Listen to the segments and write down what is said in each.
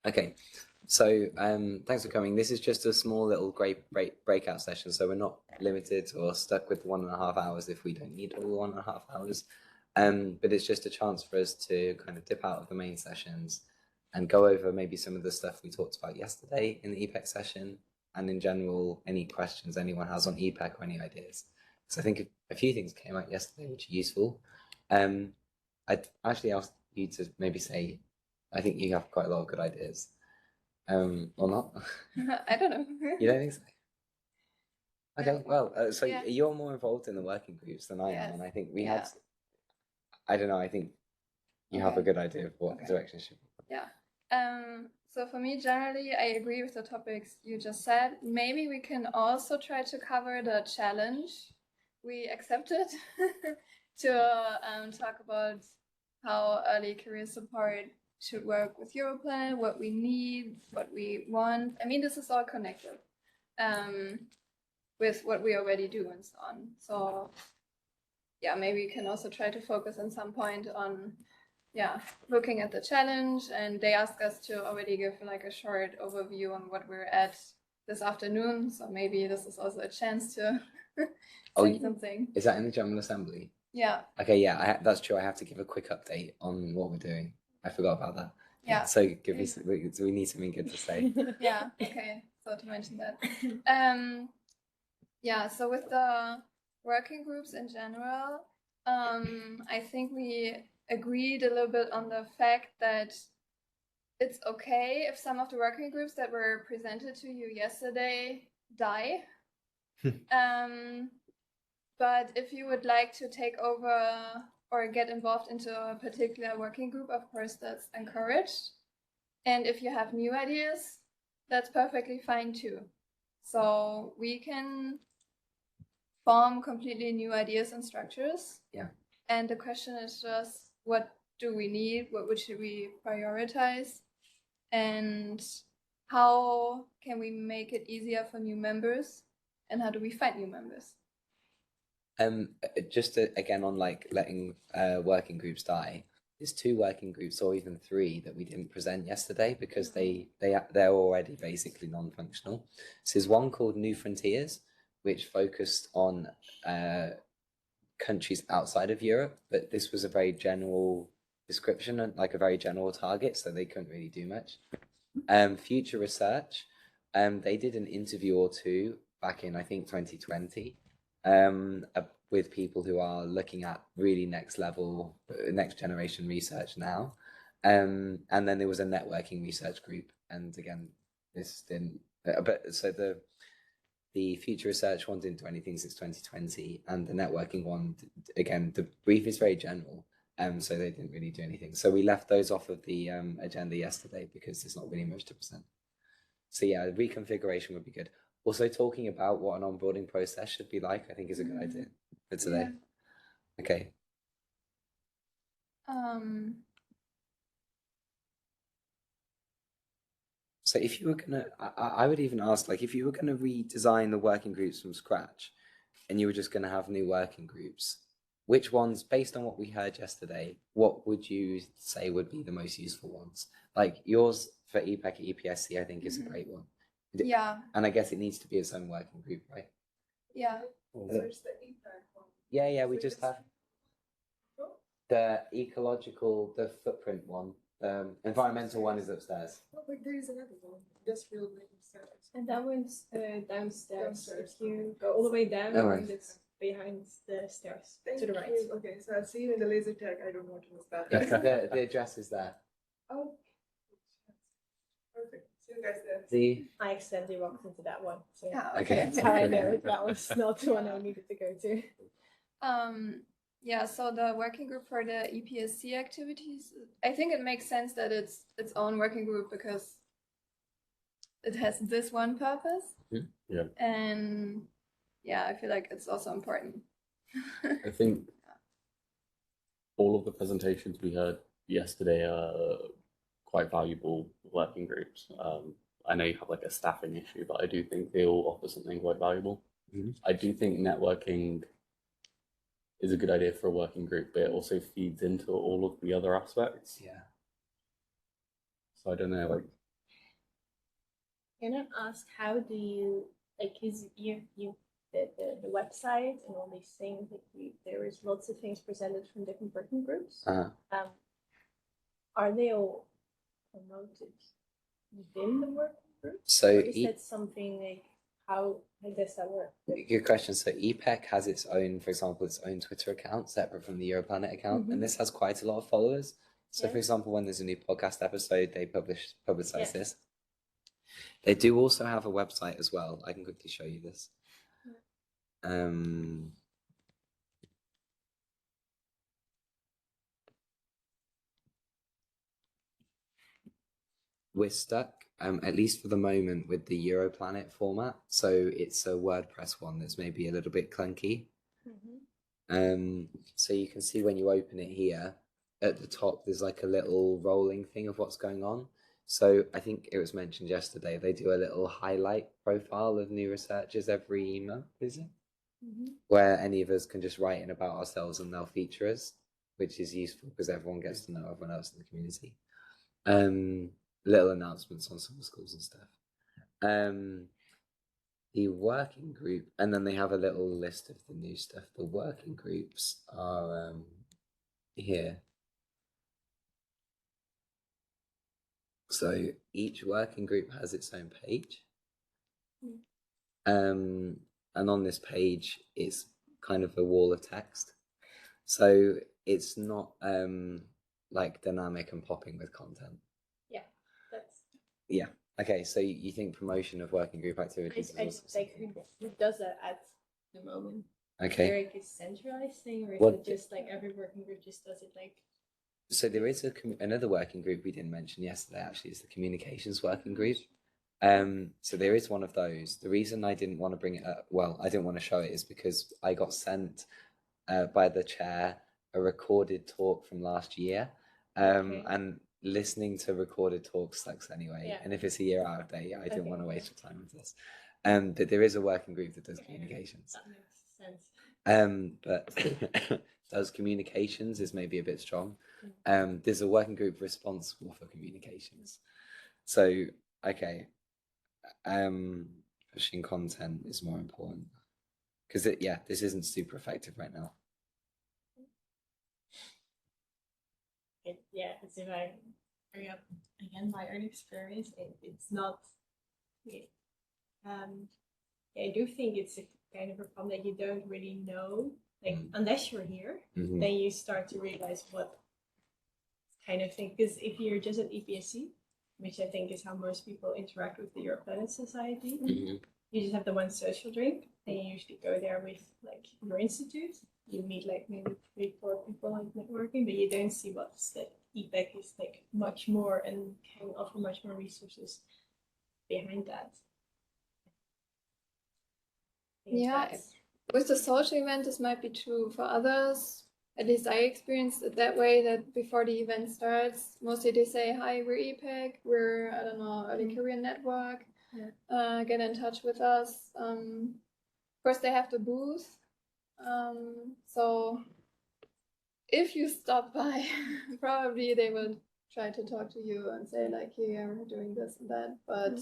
Okay, so thanks for coming. This is just a small little breakout session, so we're not limited or stuck with 1.5 hours if we don't need all 1.5 hours. But it's just a chance for us to kind of dip out of the main sessions and go over maybe some of the stuff we talked about yesterday in the EPEC session, and in general, any questions anyone has on EPEC or any ideas. So I think a few things came out yesterday which are useful. I'd actually asked you to maybe say, I think you have quite a lot of good ideas. Or not? I don't know. You don't think so? Okay, Yeah. well, so Yeah. you're more involved in the working groups than I am, and I think we had, I don't know, I think you have a good idea of what direction should be. Yeah. So for me, generally, I agree with the topics you just said. Maybe we can also try to cover the challenge we accepted to talk about how early career support should work with Europlanet, what we need, what we want. I mean, this is all connected with what we already do and so on. So yeah, maybe we can also try to focus at some point on looking at the challenge, and they asked us to already give like a short overview on what we're at this afternoon. So maybe this is also a chance to say something. Is that in the General Assembly? Yeah. Okay, yeah, that's true. I have to give a quick update on what we're doing. I forgot about that. Yeah. So give me, we need something good to say. Yeah. Okay. So to mention that. Yeah. So with the working groups in general, I think we agreed a little bit on the fact that it's okay if some of the working groups that were presented to you yesterday die. But if you would like to take over or get involved into a particular working group, of course, that's encouraged. And if you have new ideas, that's perfectly fine too. So we can form completely new ideas and structures. Yeah. And the question is just, what do we need? What should we prioritize? And how can we make it easier for new members? And how do we find new members? Just again on like letting working groups die. There's 2 working groups or even 3 that we didn't present yesterday because they're already basically non-functional. So there's one called New Frontiers, which focused on countries outside of Europe, but this was a very general description and like a very general target, so they couldn't really do much. Future Research, they did an interview or 2 back in I think 2020 with people who are looking at really next level, next generation research now. And then there was a networking research group, and again, this didn't. But so the future research one didn't do anything since 2020, and the networking one, again, the brief is very general, so they didn't really do anything. So we left those off of the agenda yesterday because there's not really much to present. So yeah, reconfiguration would be good. Also, talking about what an onboarding process should be like, I think is a good idea for today. Yeah. Okay. So if you were gonna, I would even ask, like, if you were gonna redesign the working groups from scratch, and you were just gonna have new working groups, which ones, based on what we heard yesterday, what would you say would be the most useful ones? Like yours for EPEC EPSC, I think is a great one. Yeah. And I guess it needs to be its own working group, right? Yeah. So it's the EPEC one. Yeah, we just have the ecological, the footprint one. Environmental one is upstairs. Oh, but there is another one. Industrial stairs. And that one's downstairs. If you go all the way down, and it's behind the stairs to the right. Okay, so I'll see you in the laser tag. I don't want to miss that. Yes, the address is there. Oh, perfect. See you guys there. I accidentally walked into that one. So Okay. I know that was not the one I needed to go to. Yeah, so the working group for the EPSC activities, I think it makes sense that it's its own working group because it has this one purpose. Yeah. And yeah, I feel like it's also important. I think all of the presentations we heard yesterday are quite valuable working groups. I know you have like a staffing issue, but I do think they all offer something quite valuable. I do think networking is a good idea for a working group, but it also feeds into all of the other aspects. Yeah. So I don't know, like Can I ask, how do you, like, is the website and all these things, like there is lots of things presented from different working groups. Are they all promoted within the working groups? So or is that something like, how does that work? Good question. So EPEC has its own, for example, its own Twitter account separate from the Europlanet account, and this has quite a lot of followers. So, for example, when there's a new podcast episode, they publicize this. They do also have a website as well. I can quickly show you this. We're stuck, at least for the moment, with the Europlanet format. So it's a WordPress one that's maybe a little bit clunky. So you can see when you open it here, at the top, there's like a little rolling thing of what's going on. So I think it was mentioned yesterday, they do a little highlight profile of new researchers every email, is it? Where any of us can just write in about ourselves and they'll feature us, which is useful because everyone gets to know everyone else in the community. Little announcements on some schools and stuff. The working group, and then they have a little list of the new stuff. The working groups are here. So each working group has its own page. And on this page, it's kind of a wall of text. So it's not like dynamic and popping with content. Yeah. Okay, so you think promotion of working group activities is also like who does that at the moment? okay. Is there like a centralized thing, or is it just like every working group just does it like? So there is another working group we didn't mention yesterday, actually, is the communications working group. So there is one of those. The reason I didn't want to bring it up, well, I didn't want to show it, is because I got sent by the chair a recorded talk from last year. And listening to recorded talks sucks anyway. And if it's a year out of date, I didn't want to waste your time with this. But there is a working group that does communications. That makes sense. But does communications is maybe a bit strong. There's a working group responsible for communications. So, okay. Pushing content is more important. Because this isn't super effective right now. As if I bring up again my own experience, it's not. I do think it's a kind of a problem that you don't really know, like unless you're here, then you start to realize what kind of thing. Because if you're just at EPSC, which I think is how most people interact with the Europlanet Society, you just have the one social drink, and you usually go there with like your institute. You meet like maybe 3-4 people like networking, but you don't see what's like EPEC is like much more and can offer much more resources behind that. Yeah, with the social event, this might be true for others. At least I experienced it that way, that before the event starts, mostly they say, hi, we're EPEC, we're, I don't know, Early Career Network, get in touch with us. Of course, they have the booth. So if you stop by, probably they will try to talk to you and say like, yeah, we're doing this and that, but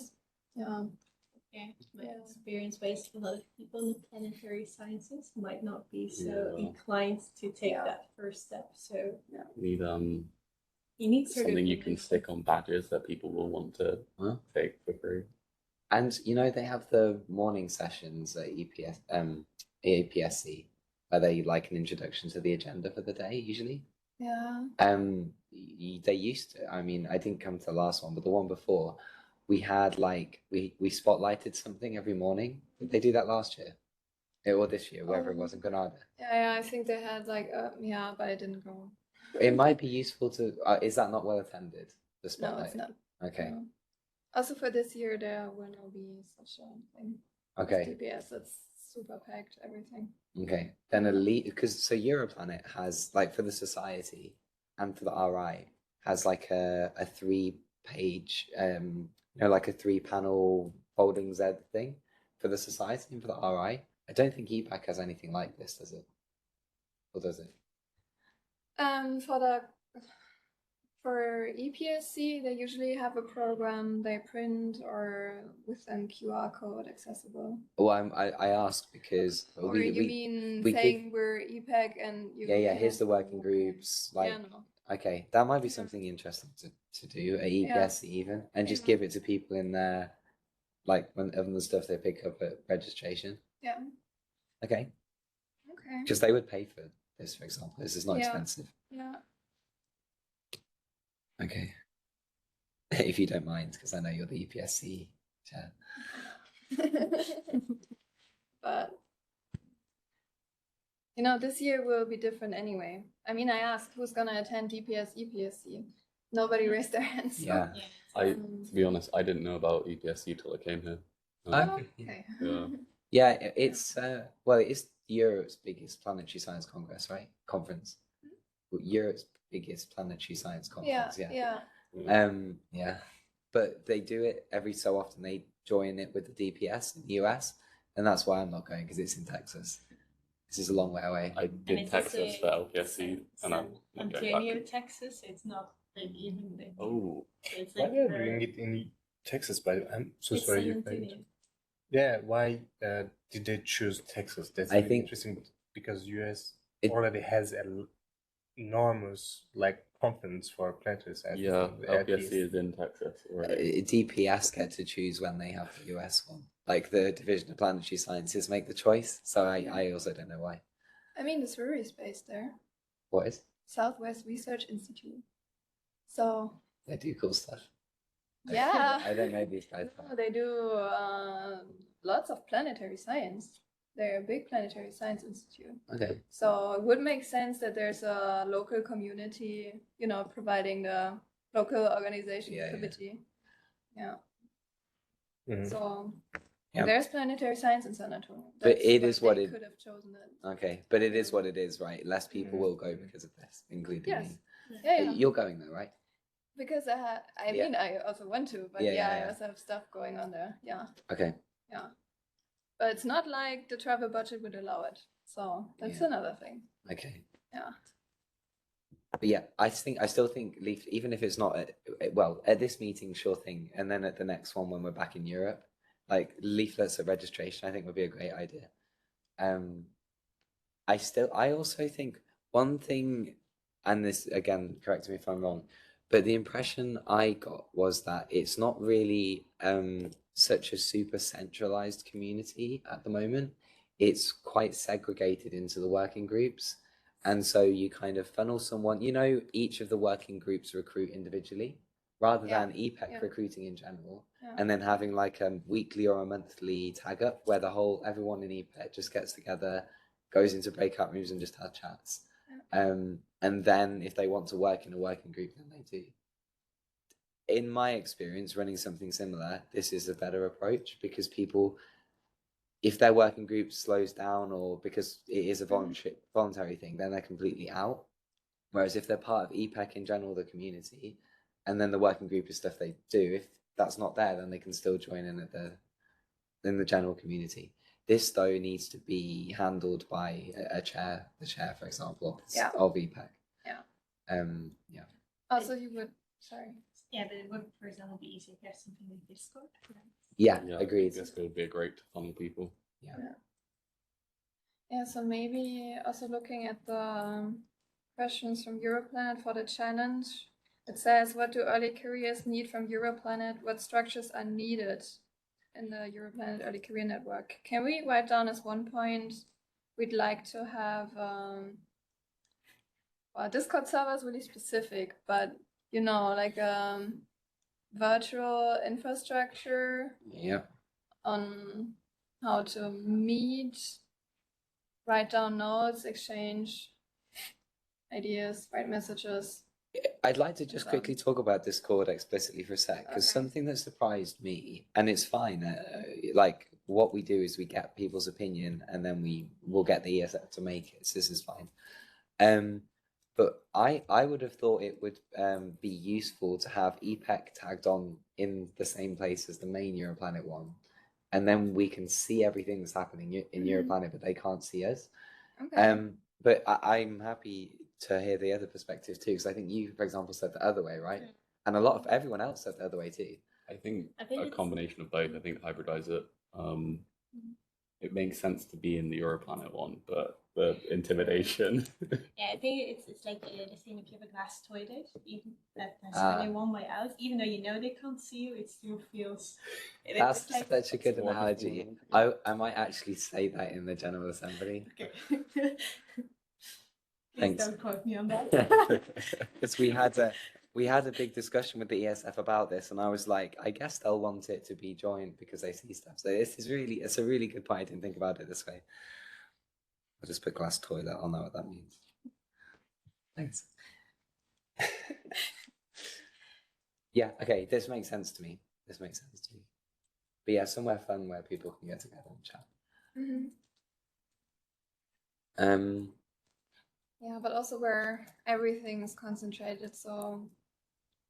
my experience based, a lot of people in the planetary sciences might not be so inclined to take that first step. So you need something you can stick on badges that people will want to take for free. And they have the morning sessions at EPSC, where they like an introduction to the agenda for the day usually. They used to. I mean, I didn't come to the last one, but the one before, we had like we spotlighted something every morning. Did they do that last year? Or this year, wherever it was in Granada? Yeah, I think they had like but I didn't go. It might be useful to. Is that not well attended? The spotlight. No, it's not. Okay. No. Also for this year, there will not be such a thing. Okay. DPS, it's super packed, everything. Okay, then because Europlanet has like for the society and for the RI has like a 3-page like a 3-panel folding Z thing for the society and for the RI. I don't think EPEC has anything like this, does it? Or does it? For EPSC, they usually have a program they print or with an QR code accessible. Well, I asked because Or you mean we saying we're EPEC and you yeah, here's the working okay. groups, like, Yeah, no. okay, that might be something interesting to do at EPSC even, and just give it to people in there, like when of the stuff they pick up at registration. Yeah. Okay. Okay. Because they would pay for this, for example. This is not expensive. Yeah. Okay. If you don't mind, because I know you're the EPSC chair. But this year will be different anyway. I mean, I asked who's gonna attend DPS EPSC. Nobody raised their hands. Yeah. To be honest, I didn't know about EPSC till I came here. Okay. Yeah. Yeah, it's well, it's Europe's biggest planetary science congress, right? Conference. Europe's biggest planetary science conference. Yeah. Yeah. But they do it every so often. They join it with the DPS in the US, and that's why I'm not going, because it's in Texas. This is a long way away. I did Texas for LPSC, and I'm not going Antonio, back. Texas. It's not like even big. Oh, It's Why like are they doing it in Texas? But I'm so sorry. San Antonio. Yeah, why did they choose Texas? That's I really think interesting because US it- already has an enormous conference for planetary science. yeah, At LPSC least. is in Texas already. DPS get to choose when they have the US one. Like the Division of Planetary Sciences make the choice. So I also don't know why. I mean, the Surrey is based there. What is? Southwest Research Institute. So They do cool stuff. yeah. I don't know these guys. No, they do lots of planetary science. They're a big planetary science institute. Okay. So it would make sense that there's a local community, providing the local organization activity. Yeah. Mhm. So Yeah. there's planetary science in San Antonio. But That's it why is what they it- could have chosen it. Okay. But it is what it is, right? Less people Mhm. will go because of this, including Yes. me. Yeah. You're going though, right? Because I Yeah. mean, I also want to, but I also have stuff going on there. Yeah. Okay. Yeah. But it's not like the travel budget would allow it. So that's Yeah. another thing. Okay. Yeah. But yeah, I still think even if it's not at this meeting, sure thing, and then at the next one when we're back in Europe, like leaflets at registration, I think would be a great idea. I also think one thing, and this again, correct me if I'm wrong, but the impression I got was that it's not really such a super centralized community at the moment. It's quite segregated into the working groups. And so you kind of funnel someone, each of the working groups recruit individually rather than EPEC recruiting in general. Yeah. And then having like a weekly or a monthly tag up where everyone in EPEC just gets together, goes into breakout rooms and just has chats. Yeah. And then if they want to work in a working group, then they do. In my experience, running something similar, this is a better approach because people, if their working group slows down or because it is a voluntary thing, then they're completely out. Whereas if they're part of EPEC in general, the community, and then the working group is stuff they do, if that's not there, then they can still join in in the general community. This though needs to be handled by the chair, for example, of EPEC. Yeah. Yeah. Also, you would. Sorry. Yeah, but it would, for example, be easier to have something like Discord. Right? Yeah, Yeah, agreed. This would be great to funnel people. Yeah, so maybe also looking at the questions from Europlanet for the challenge. It says, what do early careers need from Europlanet? What structures are needed in the Europlanet Early Career Network? Can we write down as one point we'd like to have, well, Discord server is really specific, but like virtual infrastructure on how to meet, write down notes, exchange ideas, write messages. I'd like to just quickly talk about Discord explicitly for a sec, because something that surprised me, and it's fine, like what we do is we get people's opinion and then we'll get the ESF to make it, so this is fine. But I would have thought it would be useful to have EPEC tagged on in the same place as the main Europlanet one. And then we can see everything that's happening in Europlanet, but they can't see us. Okay. But I'm happy to hear the other perspective too, because I think you, for example, said the other way, right? Mm. And a lot of everyone else said the other way too. I think I think a it's- combination of both. I think hybridize it. It makes sense to be in the Europlanet one, but the intimidation. Yeah, I think it's like the same if you have a glass toilet, even that there's Ah. only one way out, even though you know they can't see you, it still feels. That's it's like, such a good It's wonderful. analogy. I might actually say that in the General Assembly. Okay. Please Thanks. don't quote me on that. Because we had a big discussion with the ESF about this, and I was like, I guess they'll want it to be joined because they see stuff. So it's a really good point. I didn't think about it this way. I'll just put glass toilet. I'll know what that means. Thanks. Yeah. Okay. This makes sense to me. But yeah, somewhere fun where people can get together and chat. Yeah, but also where everything is concentrated. So,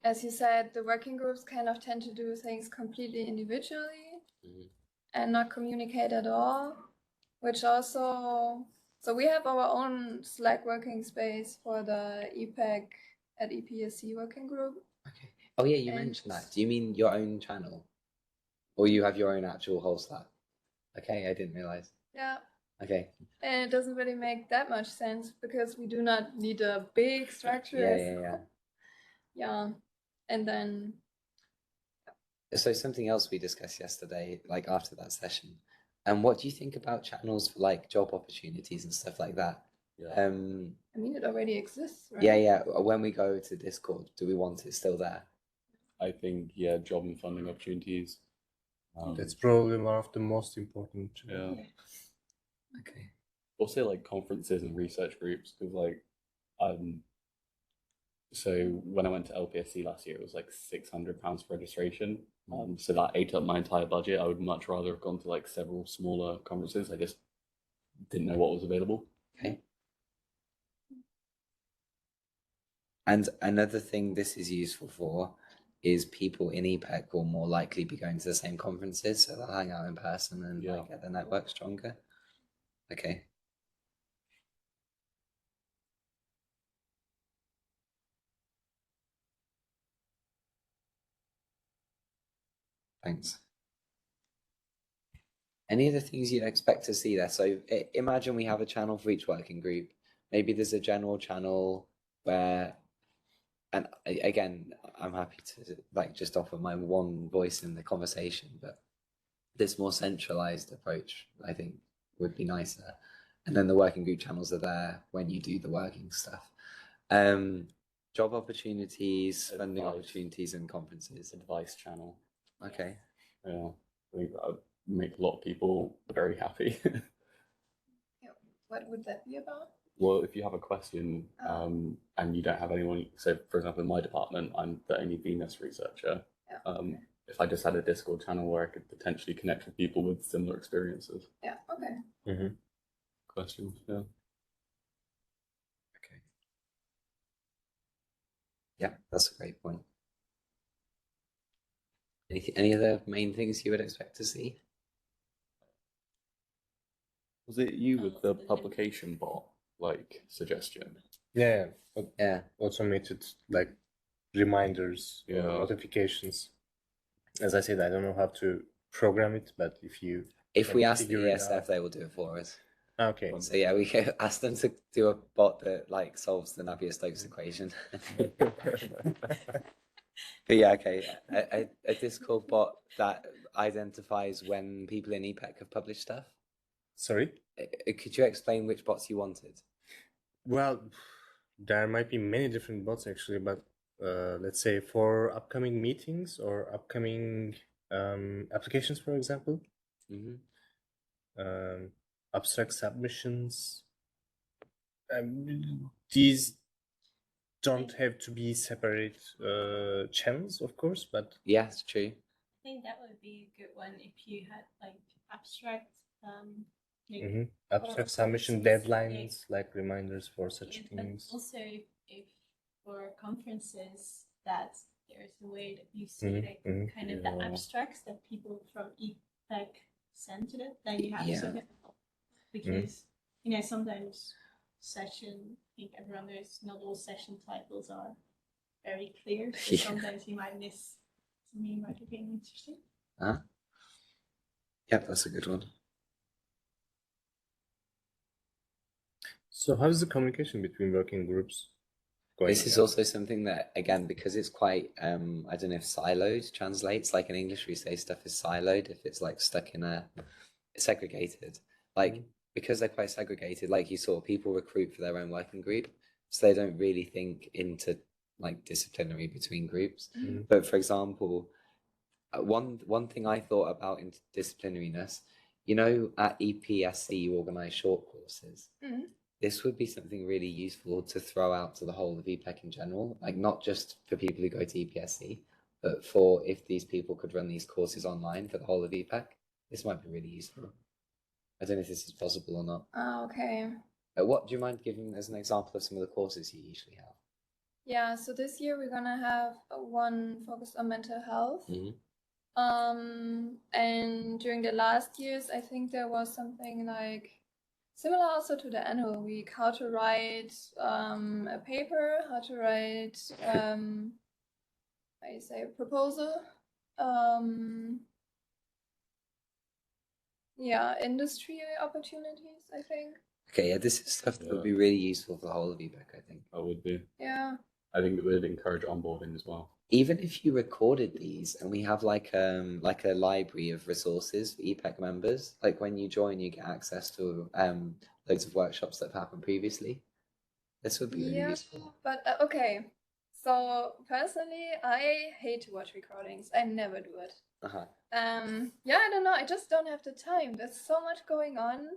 as you said, the working groups kind of tend to do things completely individually and not communicate at all, which also, so we have our own Slack working space for the EPEC at EPSC working group. Okay. Oh yeah, you And- mentioned that. Do you mean your own channel, or you have your own actual whole Slack? Okay, I didn't realize. Yeah. Okay. And it doesn't really make that much sense because we do not need a big structure. Yeah. Yeah. And then So something else we discussed yesterday, like after that session, and what do you think about channels for like job opportunities and stuff like that? Yeah. I mean, it already exists, right? Yeah. When we go to Discord, do we want it still there? I think job and funding opportunities. That's probably one of the most important. Yeah. Okay. Also like conferences and research groups, because like so when I went to LPSC last year, it was like £600 for registration. So that ate up my entire budget. I would much rather have gone to like several smaller conferences. I just didn't know what was available. Okay. And another thing this is useful for is people in EPEC will more likely be going to the same conferences, so they'll hang out in person and like, get the network stronger. Okay. Thanks. Any other things you'd expect to see there? So imagine we have a channel for each working group. Maybe there's a general channel where, and again, I'm happy to like just offer my one voice in the conversation, but this more centralized approach, I think, would be nicer. And then the working group channels are there when you do the working stuff. Job opportunities, funding opportunities, and conferences. Advice channel. Okay. Yeah. I think that would make a lot of people very happy. What would that be about? Well, if you have a question and you don't have anyone, so for example, in my department, I'm the only Venus researcher. If I just had a Discord channel where I could potentially connect with people with similar experiences. Yeah, okay. Mm-hmm. Questions, yeah. Okay. Yeah, that's a great point. Any other main things you would expect to see? Was it you with the publication bot, like, suggestion? Yeah. Yeah. Automated like reminders or notifications. As I said, I don't know how to program it, but if we ask the figure it ESF, out. they will do it for us. Okay. So yeah, we can ask them to do a bot that like solves the Navier-Stokes equation. But yeah, okay. A Discord bot that identifies when people in EPEC have published stuff. Sorry? Could you explain which bots you wanted? Well, there might be many different bots actually, but let's say for upcoming meetings or upcoming applications, for example, abstract submissions, these don't have to be separate channels, of course, but yeah, it's true. I think that would be a good one if you had like abstract abstract submission deadlines, like reminders for such things. But also, if for conferences that there's a way that you see kind of the abstracts that people from EPEC send to them, then you have to because sometimes session, I think everyone knows not all session titles are very clear. So Yeah. sometimes you might miss something you might be interesting. Yep, that's a good one. So how's the communication between working groups going? This is also something that, again, because it's quite, I don't know if siloed translates. Like in English, we say stuff is siloed if it's like stuck in a segregated. Like because they're quite segregated, like you saw, people recruit for their own working group, so they don't really think into like disciplinary between groups. But for example, one thing I thought about interdisciplinariness, you know, at EPSC you organise short courses. This would be something really useful to throw out to the whole of EPEC in general, like not just for people who go to EPSC, but for if these people could run these courses online for the whole of EPEC, this might be really useful. I don't know if this is possible or not. Oh, okay. What do you mind giving as an example of some of the courses you usually have? Yeah, so this year we're gonna have one focused on mental health. And during the last years, I think there was something like similar also to the annual week, how to write a paper, how to write how you say a proposal. Yeah, industry opportunities, I think. Okay, yeah, this is stuff that would be really useful for the whole of EPEC, I think. I would be. Yeah. I think it would encourage onboarding as well. Even if you recorded these and we have like a library of resources for EPEC members, like when you join you get access to loads of workshops that have happened previously. This would be really useful. But okay. So personally I hate to watch recordings. I never do it. Yeah, I don't know, I just don't have the time. There's so much going on.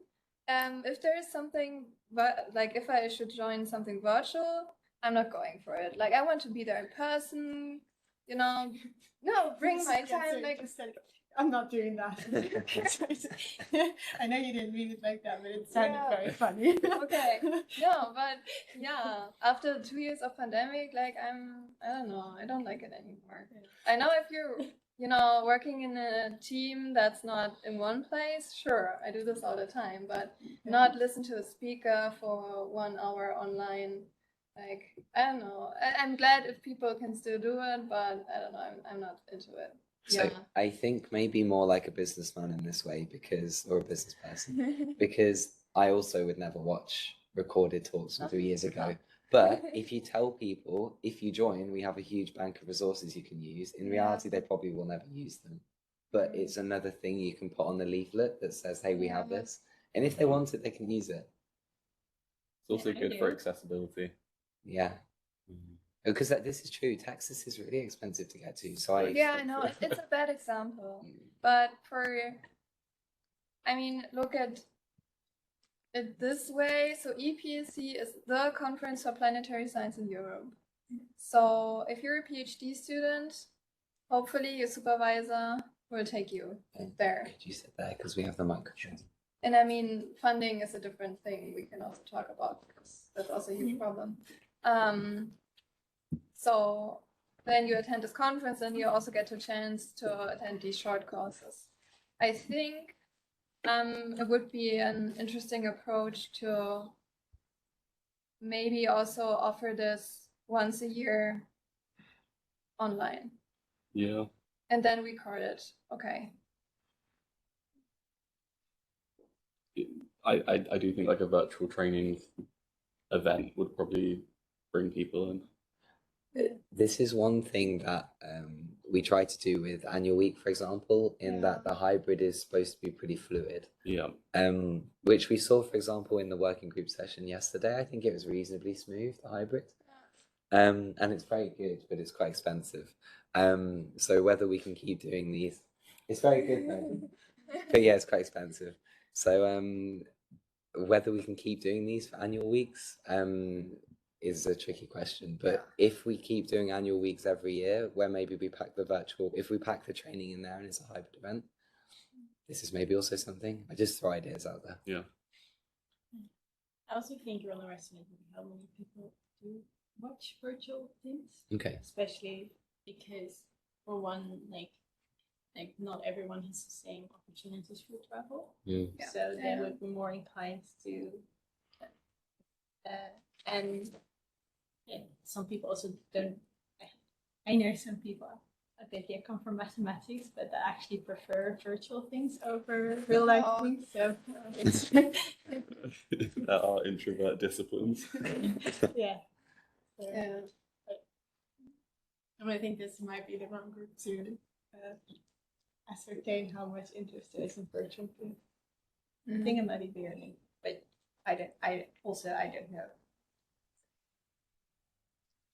If there is something like if I should join something virtual, I'm not going for it. Like I want to be there in person, you know. No, bring my time. Like I'm not doing that. I know you didn't mean it like that, but it sounded very funny. Okay. No, but yeah, after 2 years of pandemic, like I don't know, I don't like it anymore. I know if you're, you know, working in a team that's not in one place, sure, I do this all the time, but not listen to a speaker for 1 hour online. Like, I don't know. I'm glad if people can still do it, but I don't know, I'm not into it. So I think maybe more like a businessman in this way or a business person, because I also would never watch recorded talks from 3 years ago. But if you tell people, if you join, we have a huge bank of resources you can use. In reality, they probably will never use them. But it's another thing you can put on the leaflet that says, hey, we have this. And if they want it, they can use it. It's also good for accessibility. Yeah. Because this is true. Texas is really expensive to get to. So I know it's a bad example, but look at it this way. So EPSC is the conference for planetary science in Europe. So if you're a PhD student, hopefully your supervisor will take you there. Could you sit there because we have the microphone? And I mean, funding is a different thing we can also talk about because that's also a huge problem. So then you attend this conference and you also get a chance to attend these short courses. I think it would be an interesting approach to maybe also offer this once a year online. Yeah. And then record it. Okay. I do think like a virtual training event would probably bring people in. This is one thing that we try to do with Annual Week, for example, in that the hybrid is supposed to be pretty fluid. Yeah. Which we saw, for example, in the working group session yesterday. I think it was reasonably smooth, the hybrid. And it's very good, but it's quite expensive. So whether we can keep doing these, it's very good though. But yeah, it's quite expensive. So whether we can keep doing these for annual weeks is a tricky question. But if we keep doing annual weeks every year, where maybe we pack if we pack the training in there and it's a hybrid event, this is maybe also something. I just throw ideas out there. Yeah. I also think you're underestimating how many people do watch virtual things. Okay. Especially because, for one, like not everyone has the same opportunities for travel. Mm. So they would be more inclined to And some people also don't. I know some people that they come from mathematics, but they actually prefer virtual things over real life things. So it's There are introvert disciplines. yeah. So, Yeah. I think this might be the wrong group to ascertain how much interest there is in virtual things. I think it might be bigger, but I don't know.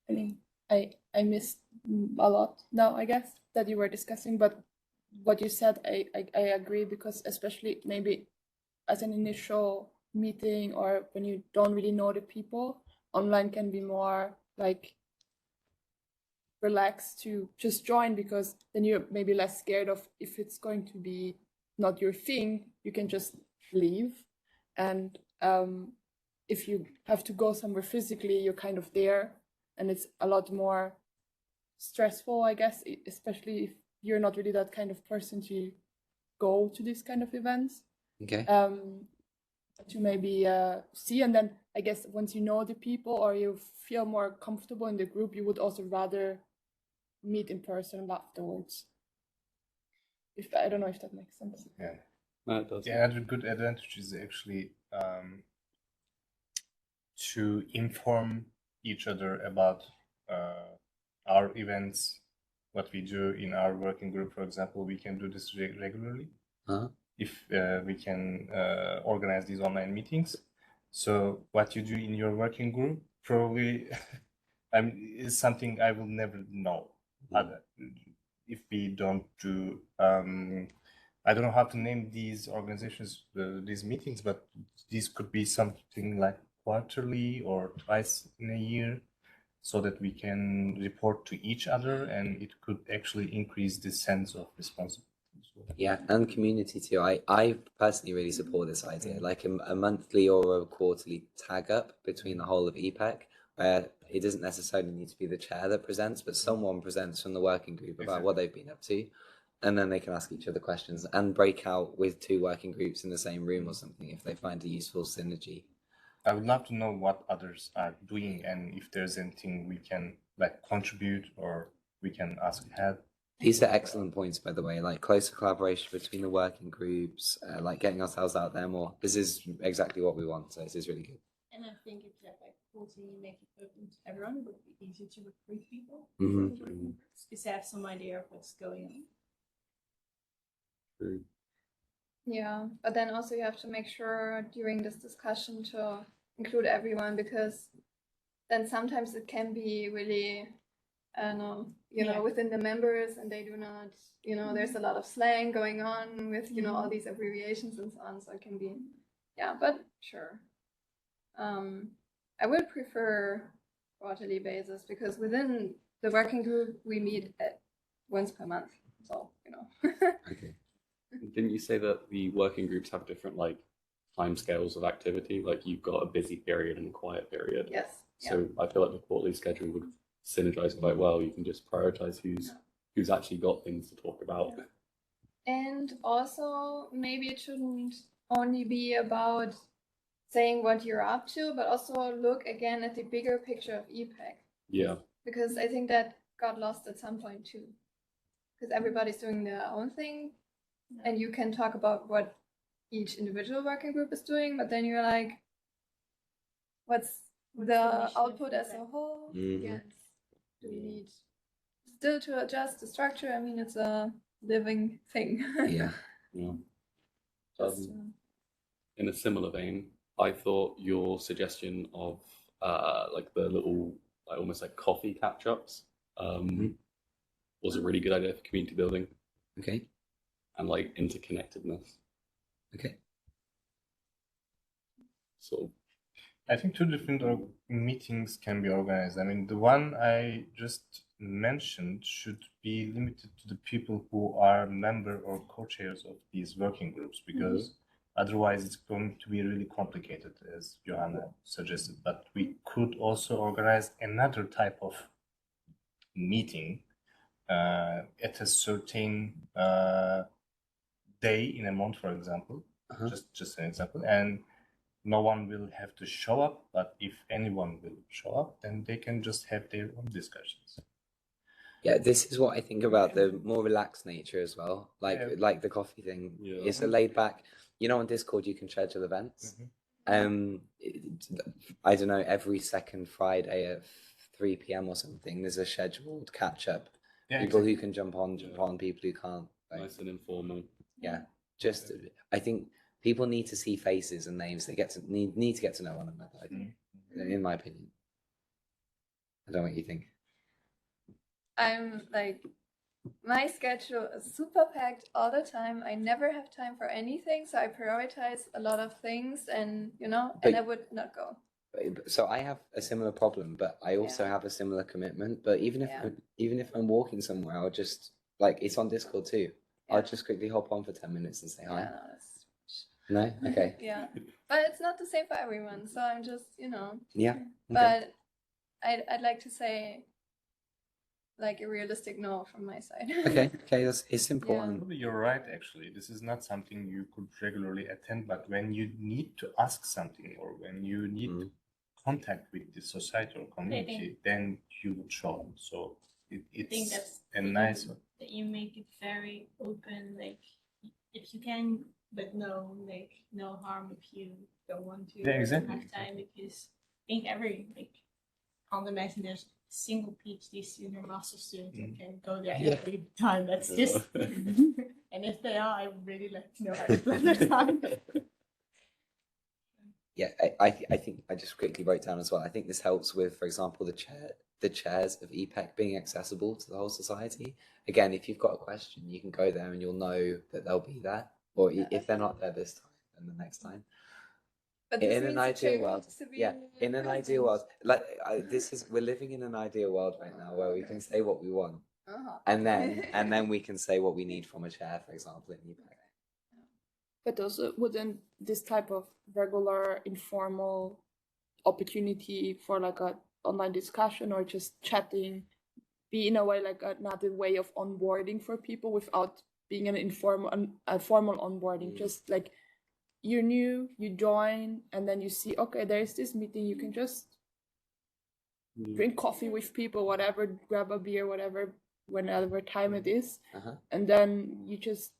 I mean, I missed a lot now, I guess, that you were discussing, but what you said, I agree, because especially maybe as an initial meeting or when you don't really know the people, online can be more like relaxed to just join, because then you're maybe less scared of if it's going to be not your thing, you can just leave. And if you have to go somewhere physically, you're kind of there, and it's a lot more stressful, I guess, especially if you're not really that kind of person to go to these kind of events. Okay. To maybe see, and then I guess once you know the people or you feel more comfortable in the group, you would also rather meet in person afterwards. If I don't know if that makes sense. Yeah. No, it does. Yeah, another good advantage is actually to inform each other about our events, what we do in our working group. For example, we can do this regularly if we can organize these online meetings. So what you do in your working group probably is something I will never know if we don't do. I don't know how to name these organizations, these meetings, but these could be something like quarterly or twice in a year, so that we can report to each other, and it could actually increase the sense of responsibility. Yeah, and community too. I personally really support this idea, like a monthly or a quarterly tag up between the whole of EPEC, where it doesn't necessarily need to be the chair that presents, but someone presents from the working group about what they've been up to, and then they can ask each other questions and break out with 2 working groups in the same room or something if they find a useful synergy. I would love to know what others are doing, and if there's anything we can like contribute or we can ask ahead. These are excellent points, by the way, like closer collaboration between the working groups, like getting ourselves out there more. This is exactly what we want, so this is really good. And I think if you have like quarterly, make it open to everyone, it would be easier to recruit people. Because they have some idea of what's going on. True. Yeah, but then also you have to make sure during this discussion to include everyone, because then sometimes it can be really, within the members, and they do not, there's a lot of slang going on with, all these abbreviations and so on. So it can be, but sure. I would prefer quarterly basis, because within the working group we meet once per month. So, Okay. Didn't you say that the working groups have different like timescales of activity? Like you've got a busy period and a quiet period. Yes. So I feel like the quarterly schedule would synergize quite well. You can just prioritize who's actually got things to talk about. And also maybe it shouldn't only be about saying what you're up to, but also look again at the bigger picture of EPEC. Yeah. Because I think that got lost at some point too. Because everybody's doing their own thing, and you can talk about what each individual working group is doing, but then you're like, what's the output as a whole? Yes. Do we need still to adjust the structure? I mean, it's a living thing. Yeah. In a similar vein, I thought your suggestion of like the little, like almost like coffee catch-ups was a really good idea for community building. Okay. And like interconnectedness. Okay. So I think 2 different meetings can be organized. I mean, the one I just mentioned should be limited to the people who are member or co-chairs of these working groups, because otherwise it's going to be really complicated, as Johanna suggested. But we could also organize another type of meeting at a certain day in a month, for example, just an example, and no one will have to show up, but if anyone will show up, then they can just have their own discussions. Yeah, this is what I think about the more relaxed nature as well. Yeah. Like the coffee thing. Yeah. It's a laid back. You know, on Discord you can schedule events. I don't know, every second Friday at 3 p.m. or something, there's a scheduled catch up. Yeah, People exactly. who can jump on, people who can't. Like, Nice and informal. yeah, just I think people need to see faces and names. They need to get to know one another. I think, in my opinion. I don't know what you think. I'm like, my schedule is super packed all the time. I never have time for anything, so I prioritize a lot of things, and and I would not go. So I have a similar problem, but I also have a similar commitment. But even if I'm walking somewhere, I'll just it's on Discord too. I'll just quickly hop on for 10 minutes and say hi. Yeah, no, that's No? Okay. yeah, but it's not the same for everyone. So I'm just Yeah. Okay. But I'd like to say like a realistic no from my side. Okay. It's important. Probably you're right, actually. This is not something you could regularly attend, but when you need to ask something or when you need contact with the society or community, then you would show up. So it's I think that's a nice one. That you make it very open, like if you can, but no harm if you don't want to. Yeah, exactly. Have time, because I think can't imagine there's a single PhD student or master student who can go there every time. That's just and if they are, I would really like to know how to plan their time. Yeah, I think I just quickly wrote down as well. I think this helps with, for example, the chairs of EPEC being accessible to the whole society. Again, if you've got a question, you can go there and you'll know that they'll be there. Or if they're not there this time, then the next time. But in an ideal world, in an ideal world, we're living in an ideal world right now where we can say what we want, and then we can say what we need from a chair, for example, in EPEC. But also, wouldn't this type of regular informal opportunity for like an online discussion or just chatting be in a way like another way of onboarding for people without being a formal onboarding? Just like you're new, you join, and then you see, okay, there's this meeting, you can just drink coffee with people, whatever, grab a beer, whatever, whenever time it is, and then you just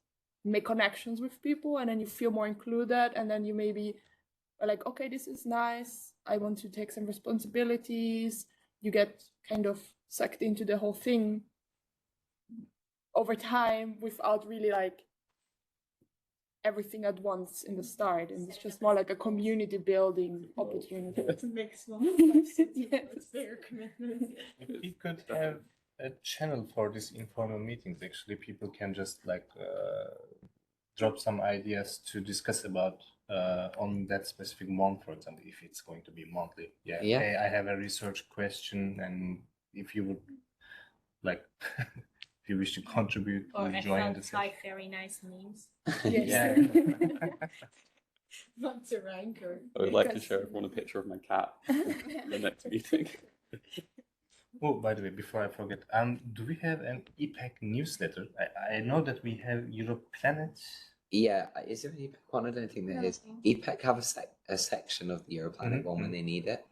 make connections with people, and then you feel more included, and then you maybe are like, okay, this is nice, I want to take some responsibilities. You get kind of sucked into the whole thing over time without really like everything at once in the start, and it's just more like a community building opportunity. To make small it's their commitment. We could have a channel for these informal meetings. Actually, people can just drop some ideas to discuss about on that specific month, for example, if it's going to be monthly. Hey, I have a research question, and if you would like if you wish to contribute, or join the like very nice names. Yeah. Not to rancor. I would like to show everyone a picture of my cat in the next meeting. Oh, by the way, before I forget, do we have an EPEC newsletter? I know that we have Europlanet. Yeah, is there an EPEC one? I don't think there is. EPEC have a section of the Europlanet one when they need it,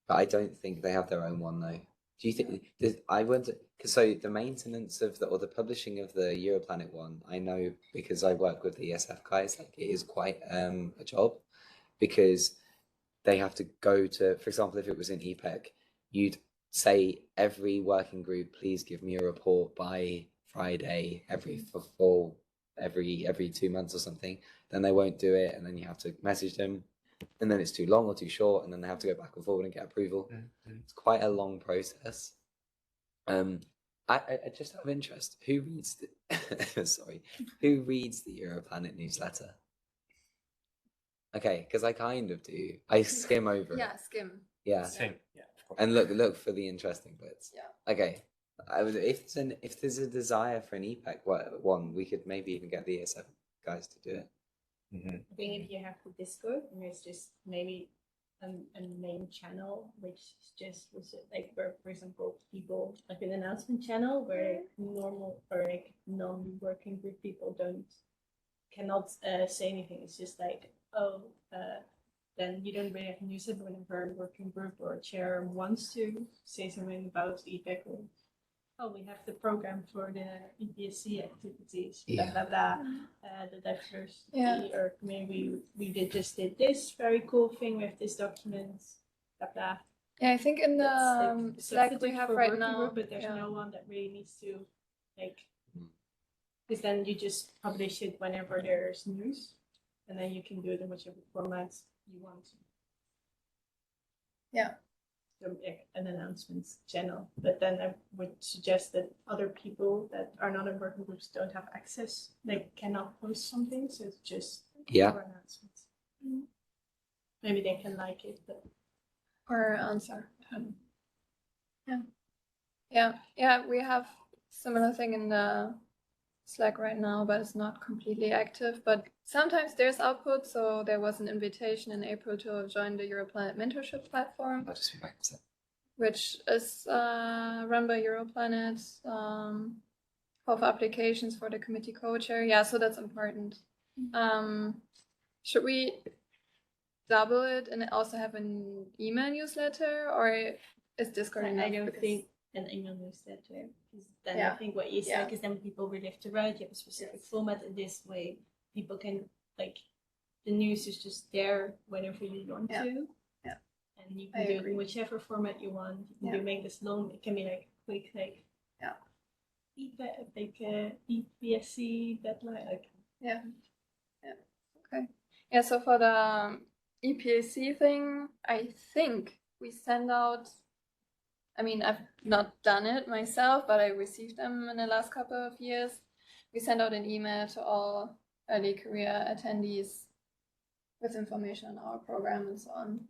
but I don't think they have their own one though. Do you think? I wonder, because so the maintenance of the publishing of the Europlanet one, I know because I work with the ESF guys. Like it is quite a job, because they have to go to, for example, if it was in EPEC, you'd say every working group, please give me a report by Friday every 2 months or something. Then they won't do it, and then you have to message them, and then it's too long or too short, and then they have to go back and forward and get approval. It's quite a long process. I just out of interest, who reads who reads the Europlanet newsletter? Okay, because I kind of do. I skim over it. Skim. Yeah. Same. Yeah, of course. And look for the interesting bits. Yeah. Okay. If there's a desire for an EPEC one, we could maybe even get the ESF guys to do it. I think if you have the Discord, and there's just maybe a main channel, which is just like where, for example, people like an announcement channel where normal or like non-working group people cannot say anything. It's just like, then you don't really have news of whenever a working group or a chair wants to say something about EPEC. Or, oh, we have the program for the EPSC activities, blah, blah, blah, the diversity, or maybe we did this very cool thing with this document, blah, blah. Yeah, I think in That's, the Slack we have right now, group, but there's no one that really needs to, like, because then you just publish it whenever there's news, and then you can do it in whichever format you want. Yeah. So, an announcements channel, but then I would suggest that other people that are not in working groups don't have access. They cannot post something, so it's just for announcements. Maybe they can like it, but or answer. Yeah. We have similar thing in the Slack right now, but it's not completely active. But sometimes there's output. So there was an invitation in April to join the Europlanet mentorship platform. I'll just be back in a sec. Which is run by Europlanet for applications for the committee co-chair. Yeah, so that's important. Should we double it and also have an email newsletter, or is Discord enough? I don't think an email newsletter. Then I think what you said, because then people really have to write. You have a specific format. In this way, people can, like, the news is just there whenever you want to. Yeah. And you can do it in whichever format you want. You can make this long. It can be like quick, like EPSC deadline. Like Okay. Yeah. So for the EPSC thing, I think we send out. I mean, I've not done it myself, but I received them in the last couple of years. We send out an email to all early career attendees with information on our program and so on.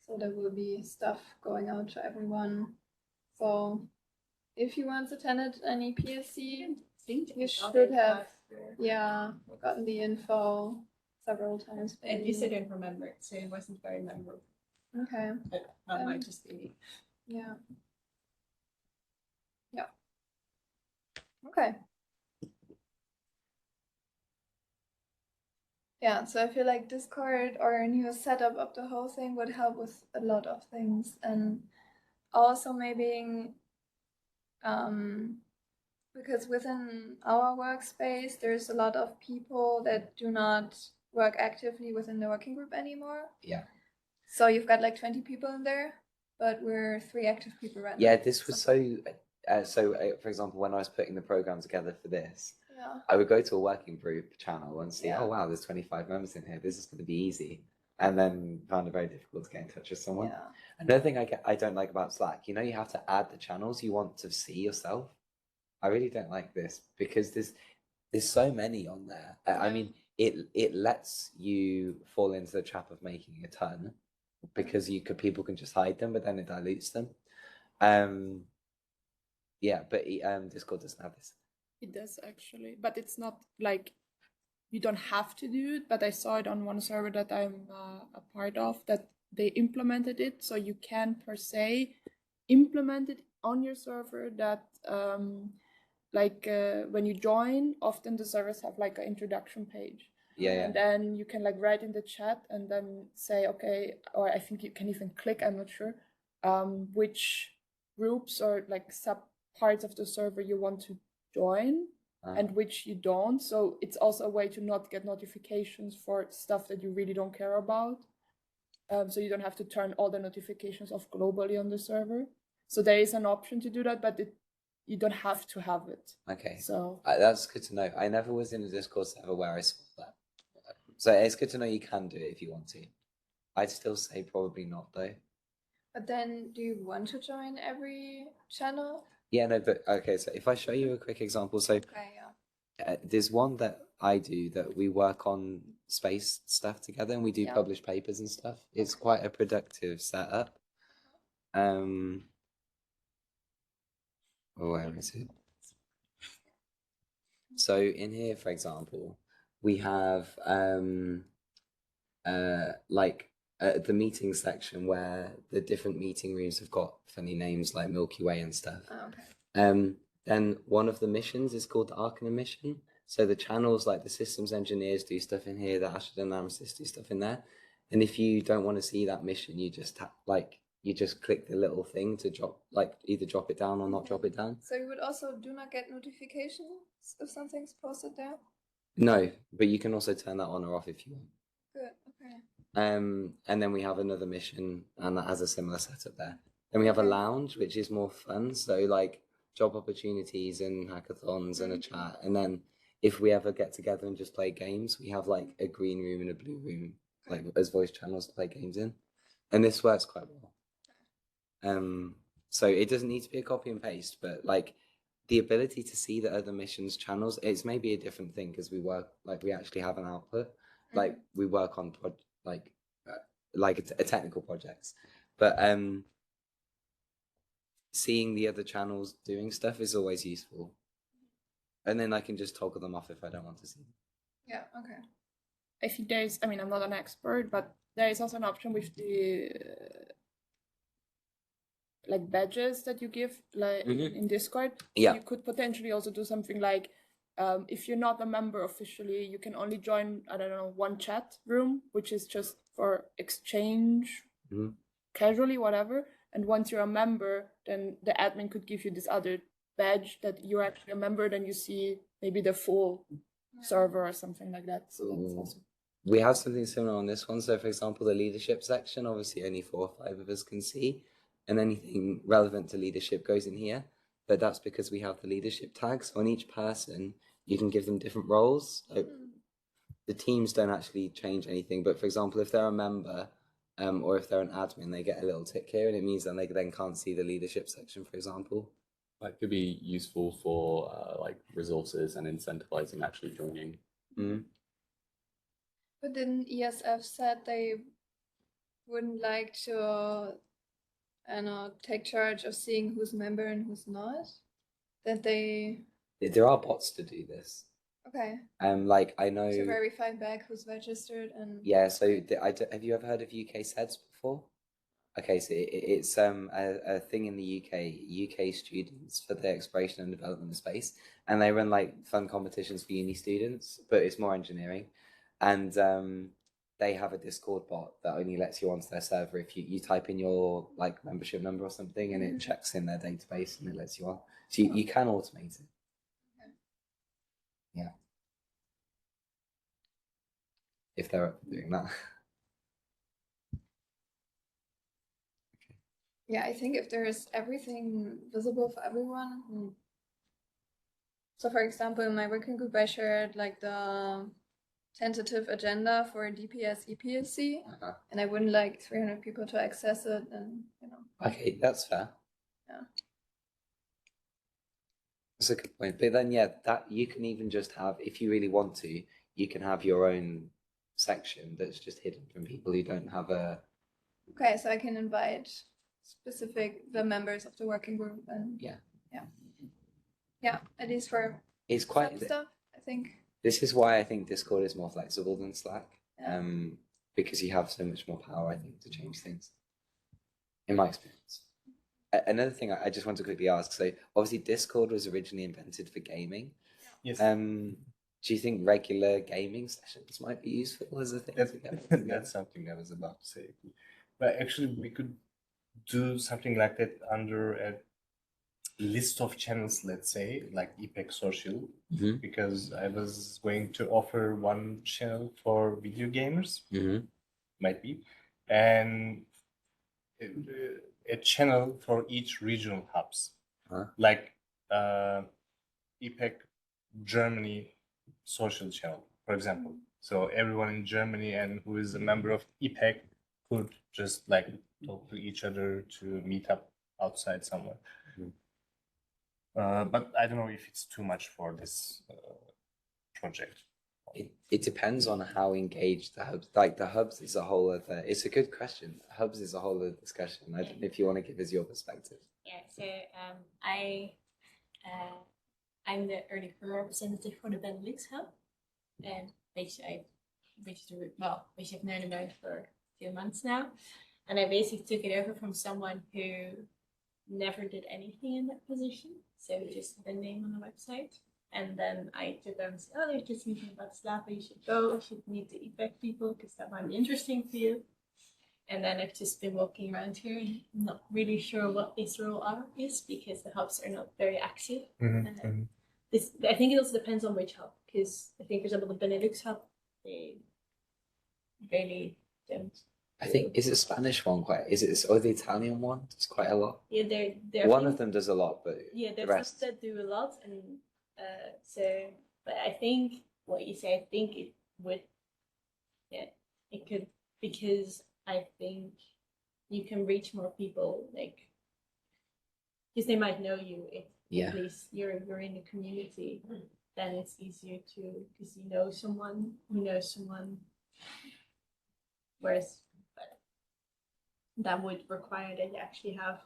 So there will be stuff going out to everyone. So if you once attended an EPSC, you should have gotten the info several times. At least I don't remember it, so it wasn't very memorable. Okay. That might just be me. Yeah. Okay. Yeah, so I feel like Discord or a new setup of the whole thing would help with a lot of things, and also maybe because within our workspace there's a lot of people that do not work actively within the working group anymore. Yeah. So you've got like 20 people in there, but we're 3 active people right now. Yeah, this was for example, when I was putting the program together for this, I would go to a working group channel and see, oh wow, there's 25 members in here. This is going to be easy, and then found it very difficult to get in touch with someone. Yeah. Another thing I don't like about Slack, you have to add the channels you want to see yourself. I really don't like this because there's so many on there. I mean, it lets you fall into the trap of making a ton because people can just hide them, but then it dilutes them. Yeah, but Discord doesn't have this. It does actually, but it's not like you don't have to do it. But I saw it on one server that I'm a part of, that they implemented it, so you can per se implement it on your server. That when you join, often the servers have like an introduction page. And then you can like write in the chat and then say, okay, or I think you can even click, I'm not sure, which groups or like sub parts of the server you want to join and which you don't. So it's also a way to not get notifications for stuff that you really don't care about. So you don't have to turn all the notifications off globally on the server. So there is an option to do that, but you don't have to have it. Okay. So that's good to know. I never was in a Discord server where I saw that. So it's good to know you can do it if you want to. I'd still say probably not though. But then do you want to join every channel? Yeah, no, but okay, so if I show you a quick example, so there's one that I do that we work on space stuff together and we do publish papers and stuff. It's quite a productive setup. Where is it? So in here, for example, we have the meeting section where the different meeting rooms have got funny names like Milky Way and stuff. Oh, okay. Then one of the missions is called the Arcanum mission. So the channels like the systems engineers do stuff in here, the astrodynamicists do stuff in there. And if you don't want to see that mission, you just you just click the little thing to drop, like either drop it down or not drop it down. So you would also do not get notifications if something's posted there? No, but you can also turn that on or off if you want. Good, okay. And then we have another mission, and that has a similar setup there. Then we have a Okay. lounge, which is more fun. So like job opportunities and hackathons and a chat. And then if we ever get together and just play games, we have like a green room and a blue room, like as voice channels to play games in. And this works quite well. So it doesn't need to be a copy and paste, but like the ability to see the other missions channels, it's maybe a different thing because we work, like we actually have an output, like we work on a technical projects, but seeing the other channels doing stuff is always useful. And then I can just toggle them off if I don't want to see them. Yeah, okay. I think there's, I mean, I'm not an expert, but there is also an option with the like badges that you give like in Discord. Yeah. You could potentially also do something like if you're not a member officially, you can only join, I don't know, one chat room, which is just for exchange, casually, whatever. And once you're a member, then the admin could give you this other badge that you're actually a member, then you see maybe the full server or something like that. So that's awesome. We have something similar on this one. So for example, the leadership section, obviously only 4 or 5 of us can see, and anything relevant to leadership goes in here. But that's because we have the leadership tag. So on each person, you can give them different roles. So the teams don't actually change anything. But for example, if they're a member or if they're an admin, they get a little tick here, and it means that they then can't see the leadership section, for example. That could be useful for like resources and incentivizing actually joining. But didn't ESF said they wouldn't like to, I don't know, take charge of seeing who's a member and who's not? That they... There are bots to do this. Okay. Like I know... To verify back who's registered and... Yeah, so have you ever heard of UK SEDS before? Okay, so it's a thing in the UK students for the exploration and development of space, and they run like fun competitions for uni students, but it's more engineering, and they have a Discord bot that only lets you onto their server if you type in your like membership number or something, and it checks in their database and it lets you on. So you can automate it. Okay. Yeah. If they're up for doing that. Yeah, I think if there is everything visible for everyone. So for example, in my working group, I shared like the tentative agenda for DPS EPSC, and I wouldn't like 300 people to access it, and you know. Okay, that's fair. Yeah. That's a good point. But then, yeah, that you can even just have, if you really want to, you can have your own section that's just hidden from people who don't have a... Okay, so I can invite the members of the working group, and at least for it's quite some stuff, I think. This is why I think Discord is more flexible than Slack, because you have so much more power, I think, to change things, in my experience. Another thing I just want to quickly ask, so obviously Discord was originally invented for gaming. Yes. Do you think regular gaming sessions might be useful as a thing? That's something I was about to say. But actually, we could do something like that under a list of channels, let's say, like EPEC Social, because I was going to offer one channel for video gamers, might be, and a channel for each regional hubs, like EPEC Germany social channel, for example. So everyone in Germany and who is a member of EPEC could just like talk to each other to meet up outside somewhere. But I don't know if it's too much for this project. It depends on how engaged the hubs, like the hubs is a whole other, it's a good question. Hubs is a whole other discussion. I don't know if you want to give us your perspective. Yeah, so I'm the early career representative for the Benelux Hub, and basically I've known about it for a few months now, and I basically took it over from someone who never did anything in that position, so just had a name on the website. And then I took them and said, oh, there's this meeting about Bratislava, you should go, you should meet the EPEC people because that might be interesting for you. And then I've just been walking around here and not really sure what this role is because the hubs are not very active. I think it also depends on which hub, because I think, for example, the Benelux hub, they really don't. I think, is it Spanish one quite? Is it, or the Italian one? It's quite a lot. Yeah, they're one of them does a lot, but yeah, the there's rest some that do a lot, and but I think what you say, I think it would, yeah, it could, because I think you can reach more people, like, because they might know you if at least you're in the community, then it's easier to, because you know someone who knows someone, whereas that would require that you actually have,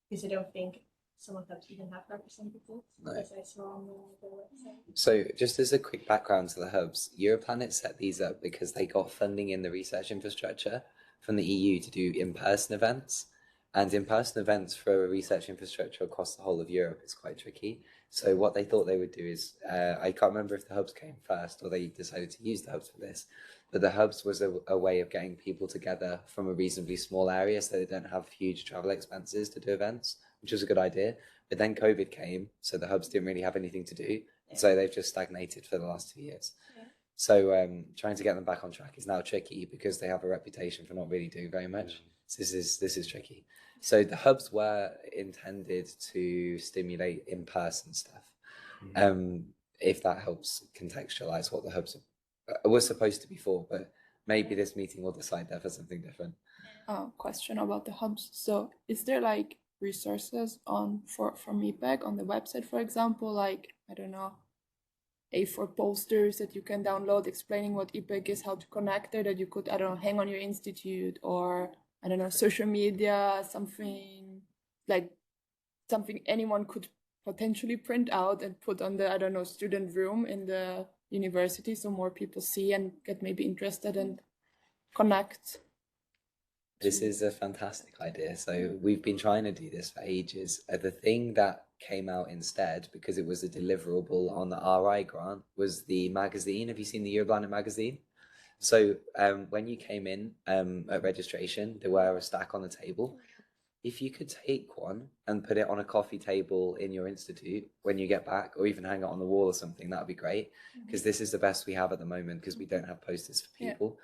because I don't think some of them even have representatives, as I saw on the website. So just as a quick background to the hubs, Europlanet set these up because they got funding in the research infrastructure from the EU to do in-person events. And in-person events for a research infrastructure across the whole of Europe is quite tricky. So what they thought they would do is, I can't remember if the hubs came first or they decided to use the hubs for this, but the hubs was a way of getting people together from a reasonably small area so they don't have huge travel expenses to do events, which was a good idea. But then COVID came, so the hubs didn't really have anything to do. So they've just stagnated for the last 2 years. So trying to get them back on track is now tricky because they have a reputation for not really doing very much. So this is tricky. So the hubs were intended to stimulate in-person stuff. If that helps contextualize what the hubs were supposed to be for, but maybe this meeting will decide that for something different. Question about the hubs. So is there like resources from EPEC on the website, for example, like, I don't know, A4 posters that you can download explaining what EPEC is, how to connect there, that you could, I don't know, hang on your institute, or I don't know, social media, something anyone could potentially print out and put on the, I don't know, student room in the university so more people see and get maybe interested and connect. This is a fantastic idea. So we've been trying to do this for ages. The thing that came out instead, because it was a deliverable on the RI grant, was the magazine. Have you seen the Europlanet magazine? So when you came in at registration, there were a stack on the table. If you could take one and put it on a coffee table in your institute when you get back, or even hang it on the wall or something, that would be great, because this is the best we have at the moment because we don't have posters for people.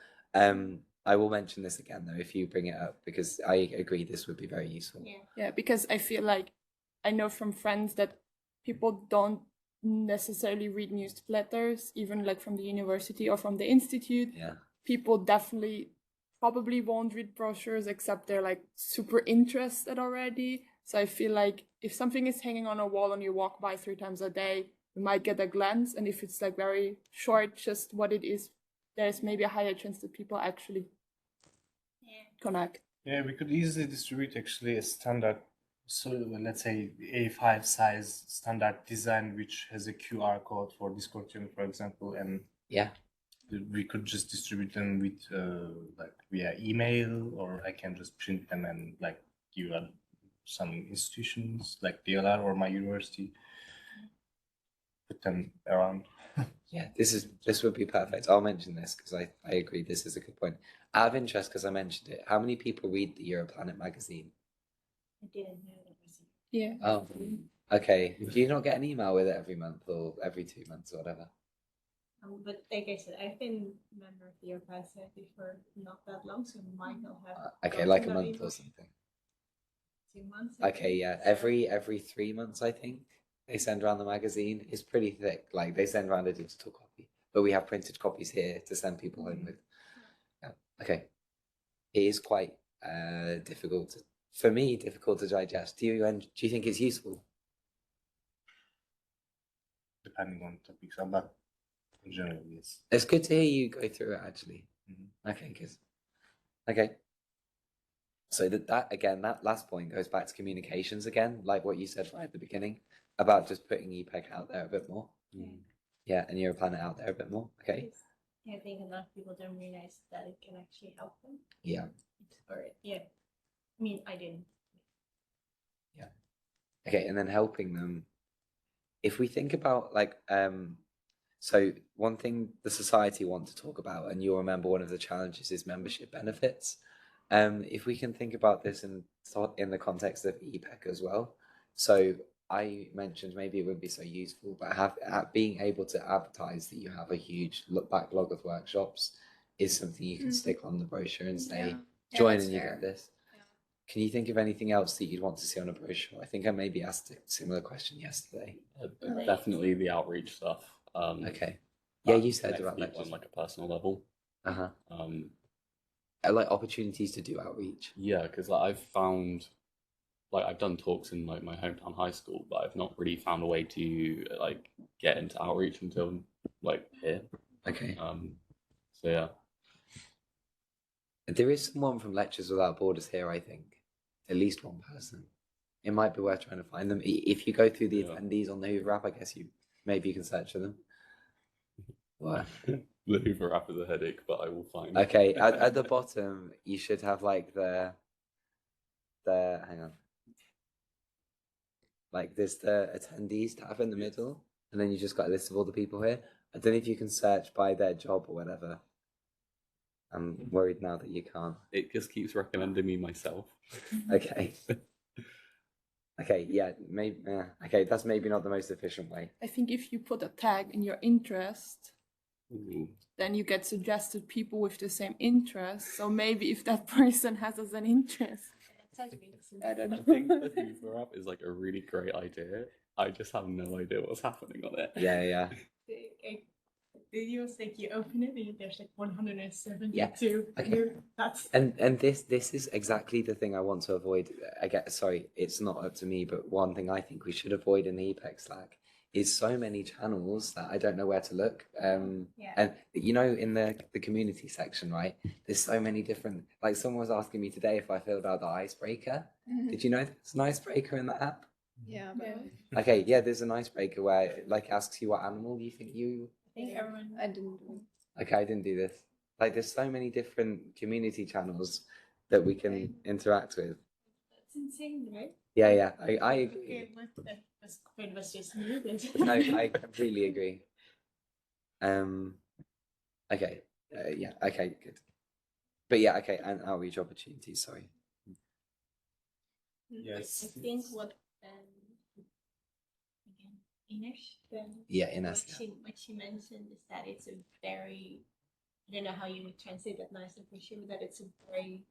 I will mention this again though if you bring it up, because I agree this would be very useful. Yeah, because I feel like I know from friends that people don't necessarily read newsletters, even like from the university or from the institute. People definitely probably won't read brochures except they're like super interested already. So I feel like if something is hanging on a wall and you walk by 3 times a day, you might get a glance, and if it's like very short, just what it is, there's maybe a higher chance that people actually connect. Yeah, we could easily distribute actually a standard, so let's say A5 size standard design which has a QR code for Discord channel, for example, and we could just distribute them with like via email, or I can just print them and like give some institutions like DLR or my university, put them around. Yeah, this would be perfect. I'll mention this because I agree this is a good point. Out of interest, because I mentioned it, how many people read the Europlanet magazine? I didn't know that was it. Yeah. Oh, okay. Do you not get an email with it every month or every 2 months or whatever? But like I said, I've been a member of the Europlanet for not that long, so I might not have. Okay, like a month or something. 2 months. Okay, yeah. Every 3 months, I think. They send around the magazine. It's pretty thick. Like they send around a digital copy, but we have printed copies here to send people home with. Yeah. Okay. It is quite difficult to digest. Do you think it's useful? Depending on topics, but in general, yes. It's good to hear you go through it actually. Okay, good. Okay. So that again, that last point goes back to communications again, like what you said right at the beginning about just putting EPEC out there a bit more. Yeah, and Europlanet out there a bit more. Okay. I think a lot of people don't realize that it can actually help them. Yeah. I mean, I didn't. Yeah. Okay, and then helping them if we think about like so one thing the society want to talk about, and you'll remember one of the challenges is membership benefits. If we can think about this in the context of EPEC as well. So I mentioned maybe it wouldn't be so useful, but being able to advertise that you have a huge backlog of workshops is something you can stick on the brochure and say, join and you get this. Can you think of anything else that you'd want to see on a brochure? I think I maybe asked a similar question yesterday. Definitely the outreach stuff. Okay. Yeah, you said about that on like a personal level. Like opportunities to do outreach. Yeah, because like I've found, like I've done talks in like my hometown high school, but I've not really found a way to like get into outreach until like here. Okay. So yeah. There is someone from Lectures Without Borders here, I think. At least one person. It might be worth trying to find them. If you go through the attendees on the Hoover app, I guess maybe you can search for them. What? The Hoover app is a headache, but I will find. Okay, at the bottom you should have like the hang on. Like there's the attendees tab in the middle, and then you just got a list of all the people here. I don't know if you can search by their job or whatever. I'm worried now that you can't. It just keeps recommending me myself. Okay. Okay, yeah, maybe. Okay, that's maybe not the most efficient way. I think if you put a tag in your interest, then you get suggested people with the same interest. So maybe if that person has as an interest. I don't know. I think the Hoover app is like a really great idea. I just have no idea what's happening on it. Yeah. Videos like you open it and there's like 172. Yeah. Okay. That's and this is exactly the thing I want to avoid. Sorry, it's not up to me, but one thing I think we should avoid in the EPEC Slack is so many channels that I don't know where to look. And you know, in the community section, right? There's so many different. Like someone was asking me today if I filled out the icebreaker. Did you know there's an icebreaker in the app? Yeah. Okay, yeah, there's an icebreaker where it, like asks you what animal you think you. I didn't do it. Okay, I didn't do this. Like, there's so many different community channels that we can interact with. That's insane, right? Yeah, I agree. Okay, was just needed. No, I completely agree. Okay, yeah, okay, good. But yeah, okay, and outreach opportunities. Sorry. Yes. I think what Ines. Ines. What she mentioned is that it's a very, I don't know how you would translate that nicely for sure, but that it's a very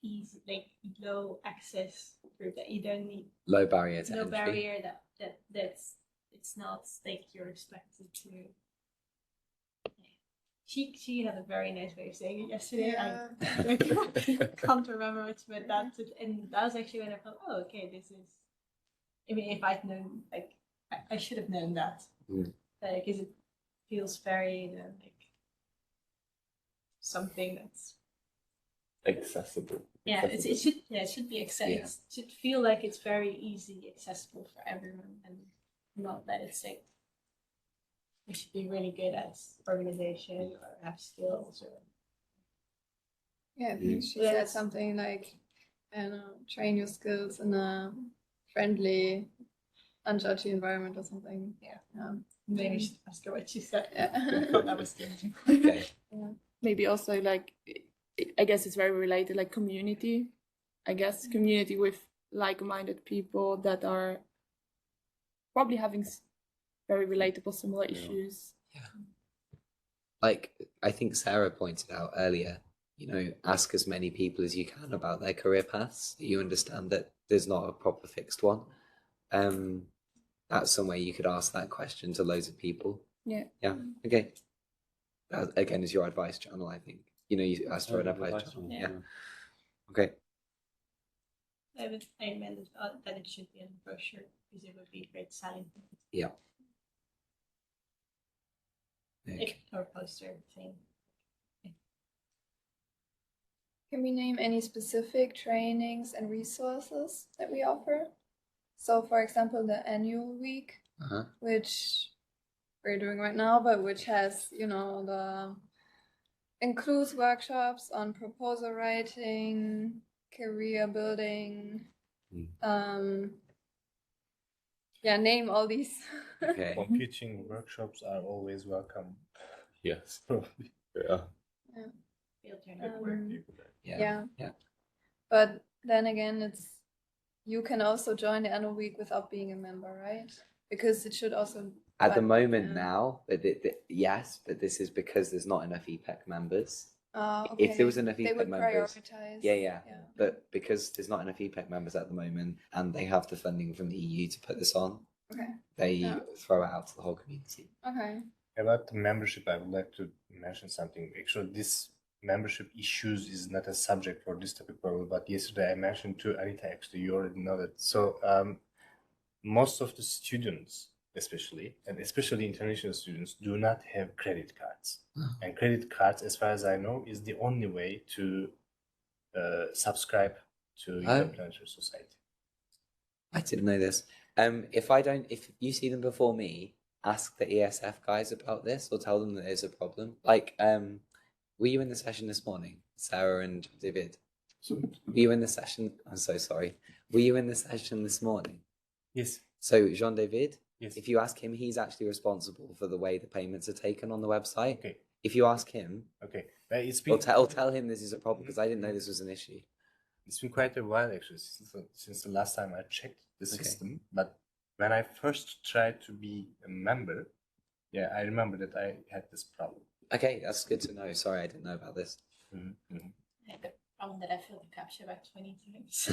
easy, like low access group that you don't need. Low barrier to entry. No barrier that's it's not like you're expected to. She had a very nice way of saying it yesterday. I can't remember much, but that was actually when I thought, oh, okay, this is. I mean, if I'd known, like, I should have known that, because it feels very like something that's accessible. Yeah, it should be accessible. Yeah. It should feel like it's very easy accessible for everyone, and not that it's like we should be really good at organization or have skills or. Yeah, I think she said something like, train your skills in a friendly, unjudgy environment or something. Yeah. Maybe you should ask her what she said. Yeah. I thought that was good. Okay. Yeah. Maybe also like, I guess it's very related, like community. I guess community with like-minded people that are probably having very relatable similar issues. Yeah. Like I think Sarah pointed out earlier, ask as many people as you can about their career paths. You understand that there's not a proper fixed one. That's some way you could ask that question to loads of people. Yeah. Yeah. Okay. That, again, is your advice channel, I think. You asked for an advice channel. Yeah. Okay. I meant that it should be in the brochure because it would be a great selling point. Yeah. Okay. Or poster thing. Can we name any specific trainings and resources that we offer? So, for example, the annual week, which we're doing right now, but which has, includes workshops on proposal writing, career building, yeah, name all these. Okay. Computing workshops are always welcome. Yes. Probably. Yeah. Filter network. Yeah. But then again, you can also join the annual week without being a member, right? Because it should also. At the but, moment yeah. now, but yes, but this is because there's not enough EPEC members. Okay. If there was enough they EPEC would members, prioritize. yeah. But because there's not enough EPEC members at the moment, and they have the funding from the EU to put this on, Okay. they throw it out to the whole community. Okay. About the membership, I would like to mention something. Actually, this membership issues is not a subject for this topic probably, but yesterday I mentioned to Anita, actually, you already know that. So most of the students, especially international students, do not have credit cards. And credit cards, as far as I know, is the only way to subscribe to Europlanet Society. I didn't know this. If you see them before me, ask the ESF guys about this, or tell them that there's a problem. Like, were you in the session this morning, Sarah and David? Were you in the session? I'm so sorry. Were you in the session this morning? Yes. So Jean David, yes. If you ask him, he's actually responsible for the way the payments are taken on the website. Okay. If you ask him, okay, or tell him this is a problem, because I didn't know this was an issue. It's been quite a while actually since the last time I checked the system. But when I first tried to be a member, yeah, I remember that I had this problem. Okay, that's good to know. Sorry, I didn't know about this. I had the problem that I filled the captcha about 20 times.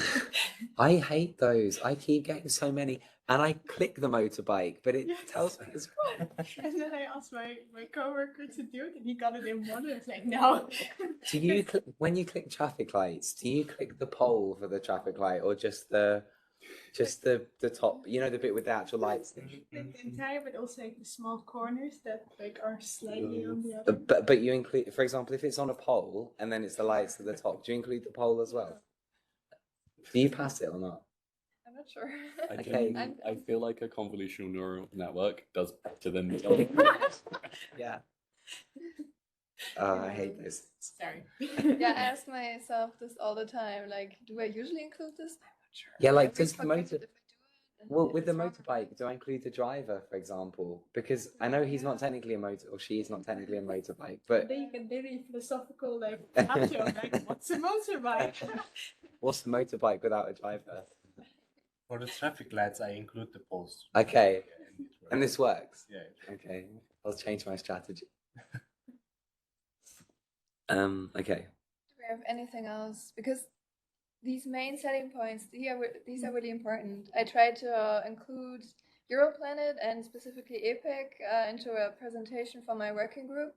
I hate those. I keep getting so many, and I click the motorbike, but it tells me it's wrong. And then I asked my coworker to do it, and he got it in one, and it's like, no. Do you when you click traffic lights? Do you click the pole for the traffic light, or just the top? You know, the bit with the actual lights. The entire, but also like the small corners that like are slightly on the other. But you include, for example, if it's on a pole and then it's the lights at the top, do you include the pole as well? Do you pass it or not? I'm not sure. I feel like a convolutional neural network does better than Yeah. I hate this. Sorry. Yeah, I ask myself this all the time. Like, do I usually include this? I'm not sure. Yeah, like I does the motor. if I do it, and Well, if with the it's wrong. motorbike, do I include the driver, for example? Because I know he's not technically a motor, or she is not technically a motorbike, but Then you can very philosophical like capture like what's a motorbike? what's the motorbike without a driver? For the traffic lights, I include the poles. Okay, Yeah, and this works. Yeah. Okay, I'll change my strategy. Okay. Do we have anything else? Because these main selling points, these are really important. I tried to include Europlanet and specifically EPEC into a presentation for my working group,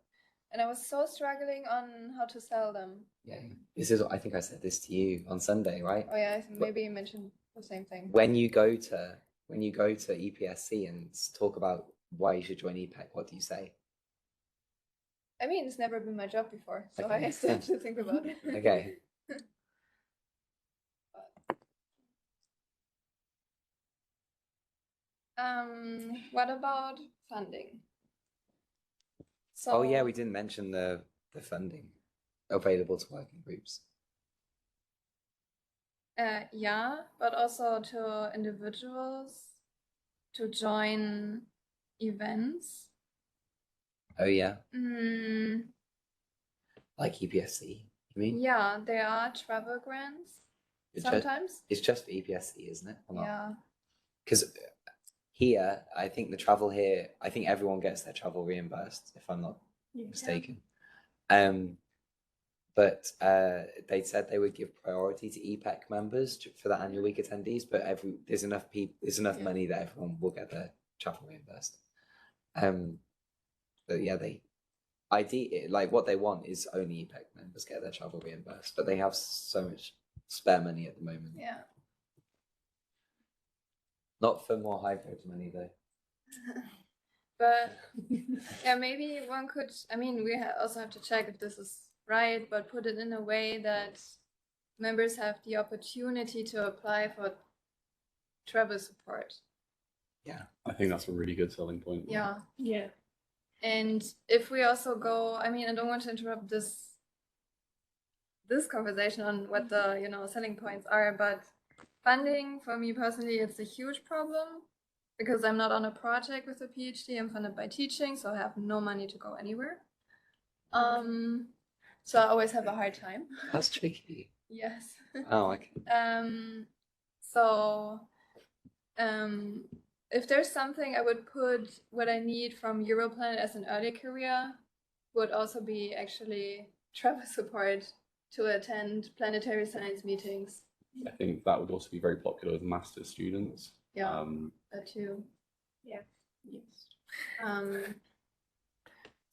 and I was so struggling on how to sell them. Yeah, this is. I think I said this to you on Sunday, right? Oh yeah, maybe you mentioned the same thing. When you go to EPSC and talk about why you should join EPEC, what do you say? I mean, it's never been my job before, so Okay. I still have to think about it. Okay. What about funding? So, Oh yeah, we didn't mention the funding available to working groups. yeah, but also to individuals to join events. Oh yeah, Mm, like EPSC. You mean? yeah, there are travel grants sometimes. It's just for EPSC, isn't it? Or not? Yeah. Because here, I think the travel here, I think everyone gets their travel reimbursed, if I'm not mistaken. But they said they would give priority to EPEC members for the annual week attendees, but there's enough money that everyone will get their travel reimbursed. But yeah, like what they want is only EPEC members get their travel reimbursed, but they have so much spare money at the moment. Yeah. Not for more hybrid money though. But yeah, maybe one could. I mean, we also have to check if this is right, but put it in a way that members have the opportunity to apply for travel support. Yeah, I think that's a really good selling point. Yeah. Yeah. And if we also go, I mean, I don't want to interrupt this conversation on what the selling points are, but funding for me personally, it's a huge problem because I'm not on a project with a PhD, I'm funded by teaching, so I have no money to go anywhere. So I always have a hard time. That's tricky. Yes. Oh, okay. So if there's something I would put what I need from Europlanet as an early career would also be actually travel support to attend planetary science meetings. I think that would also be very popular with master's students. Yeah, that too. Yeah. Yes.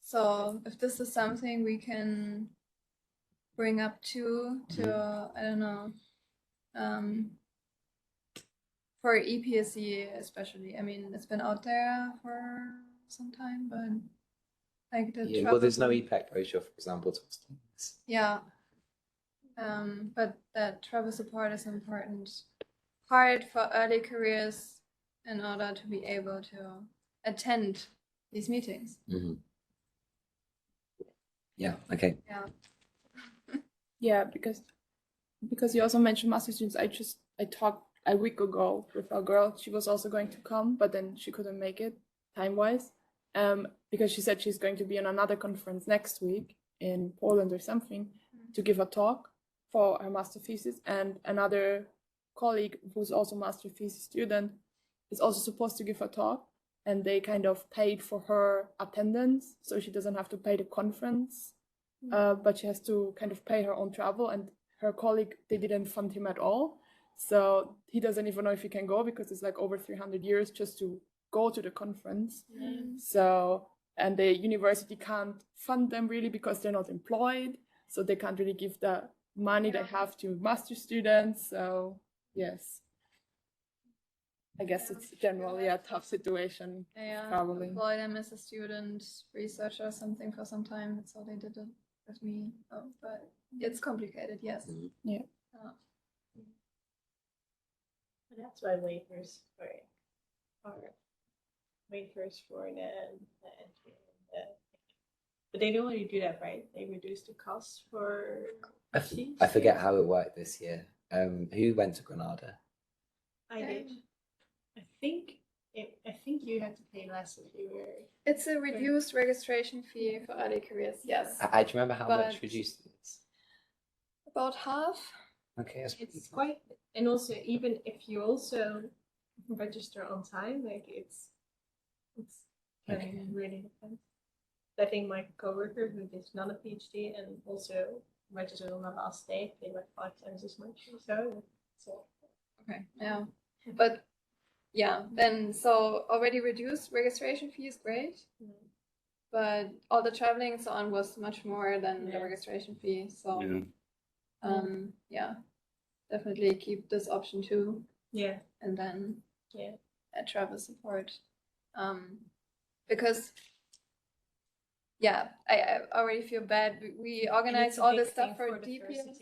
So if this is something we can bring up to I don't know, for EPSC especially. I mean, it's been out there for some time, but like the Well, there's no EPEC brochure, for example, to students. Yeah. But that travel support is an important part for early careers in order to be able to attend these meetings. Mm-hmm. Yeah. Okay. Yeah. Yeah, because you also mentioned master students. I talked a week ago with a girl. She was also going to come, but then she couldn't make it time-wise. Because she said she's going to be on another conference next week in Poland or something to give a talk for her master thesis, and another colleague who's also master thesis student is also supposed to give a talk, and they kind of paid for her attendance, so she doesn't have to pay the conference, but she has to kind of pay her own travel, and her colleague, they didn't fund him at all, so he doesn't even know if he can go because it's like over 300 euros just to go to the conference. So, and the university can't fund them really because they're not employed, so they can't really give the money they have to master students. So yes, I guess it's generally a tough situation. Probably employ them as a student researcher or something for some time. That's how they did it with me. But it's complicated. Yes. Yeah. But that's why waivers are waivers for the entry. But they don't really do that, right? They reduce the cost for. I forget how it worked this year. Who went to Granada? I did. I think you had to pay less if you were. It's a reduced registration fee for early careers. Yes. I do you remember how much reduced it is? About half. Okay, it's quite, and also even if you also register on time, like it's okay. Really depends. I think my coworker who did not a PhD and also registered on the last day paid like 5 times as much. So okay, yeah, but yeah, then so already reduced registration fee is great, but all the traveling and so on was much more than the registration fee. So yeah, definitely keep this option too. Yeah, and then add travel support, because. Yeah, I already feel bad. We organize all this stuff for DPS.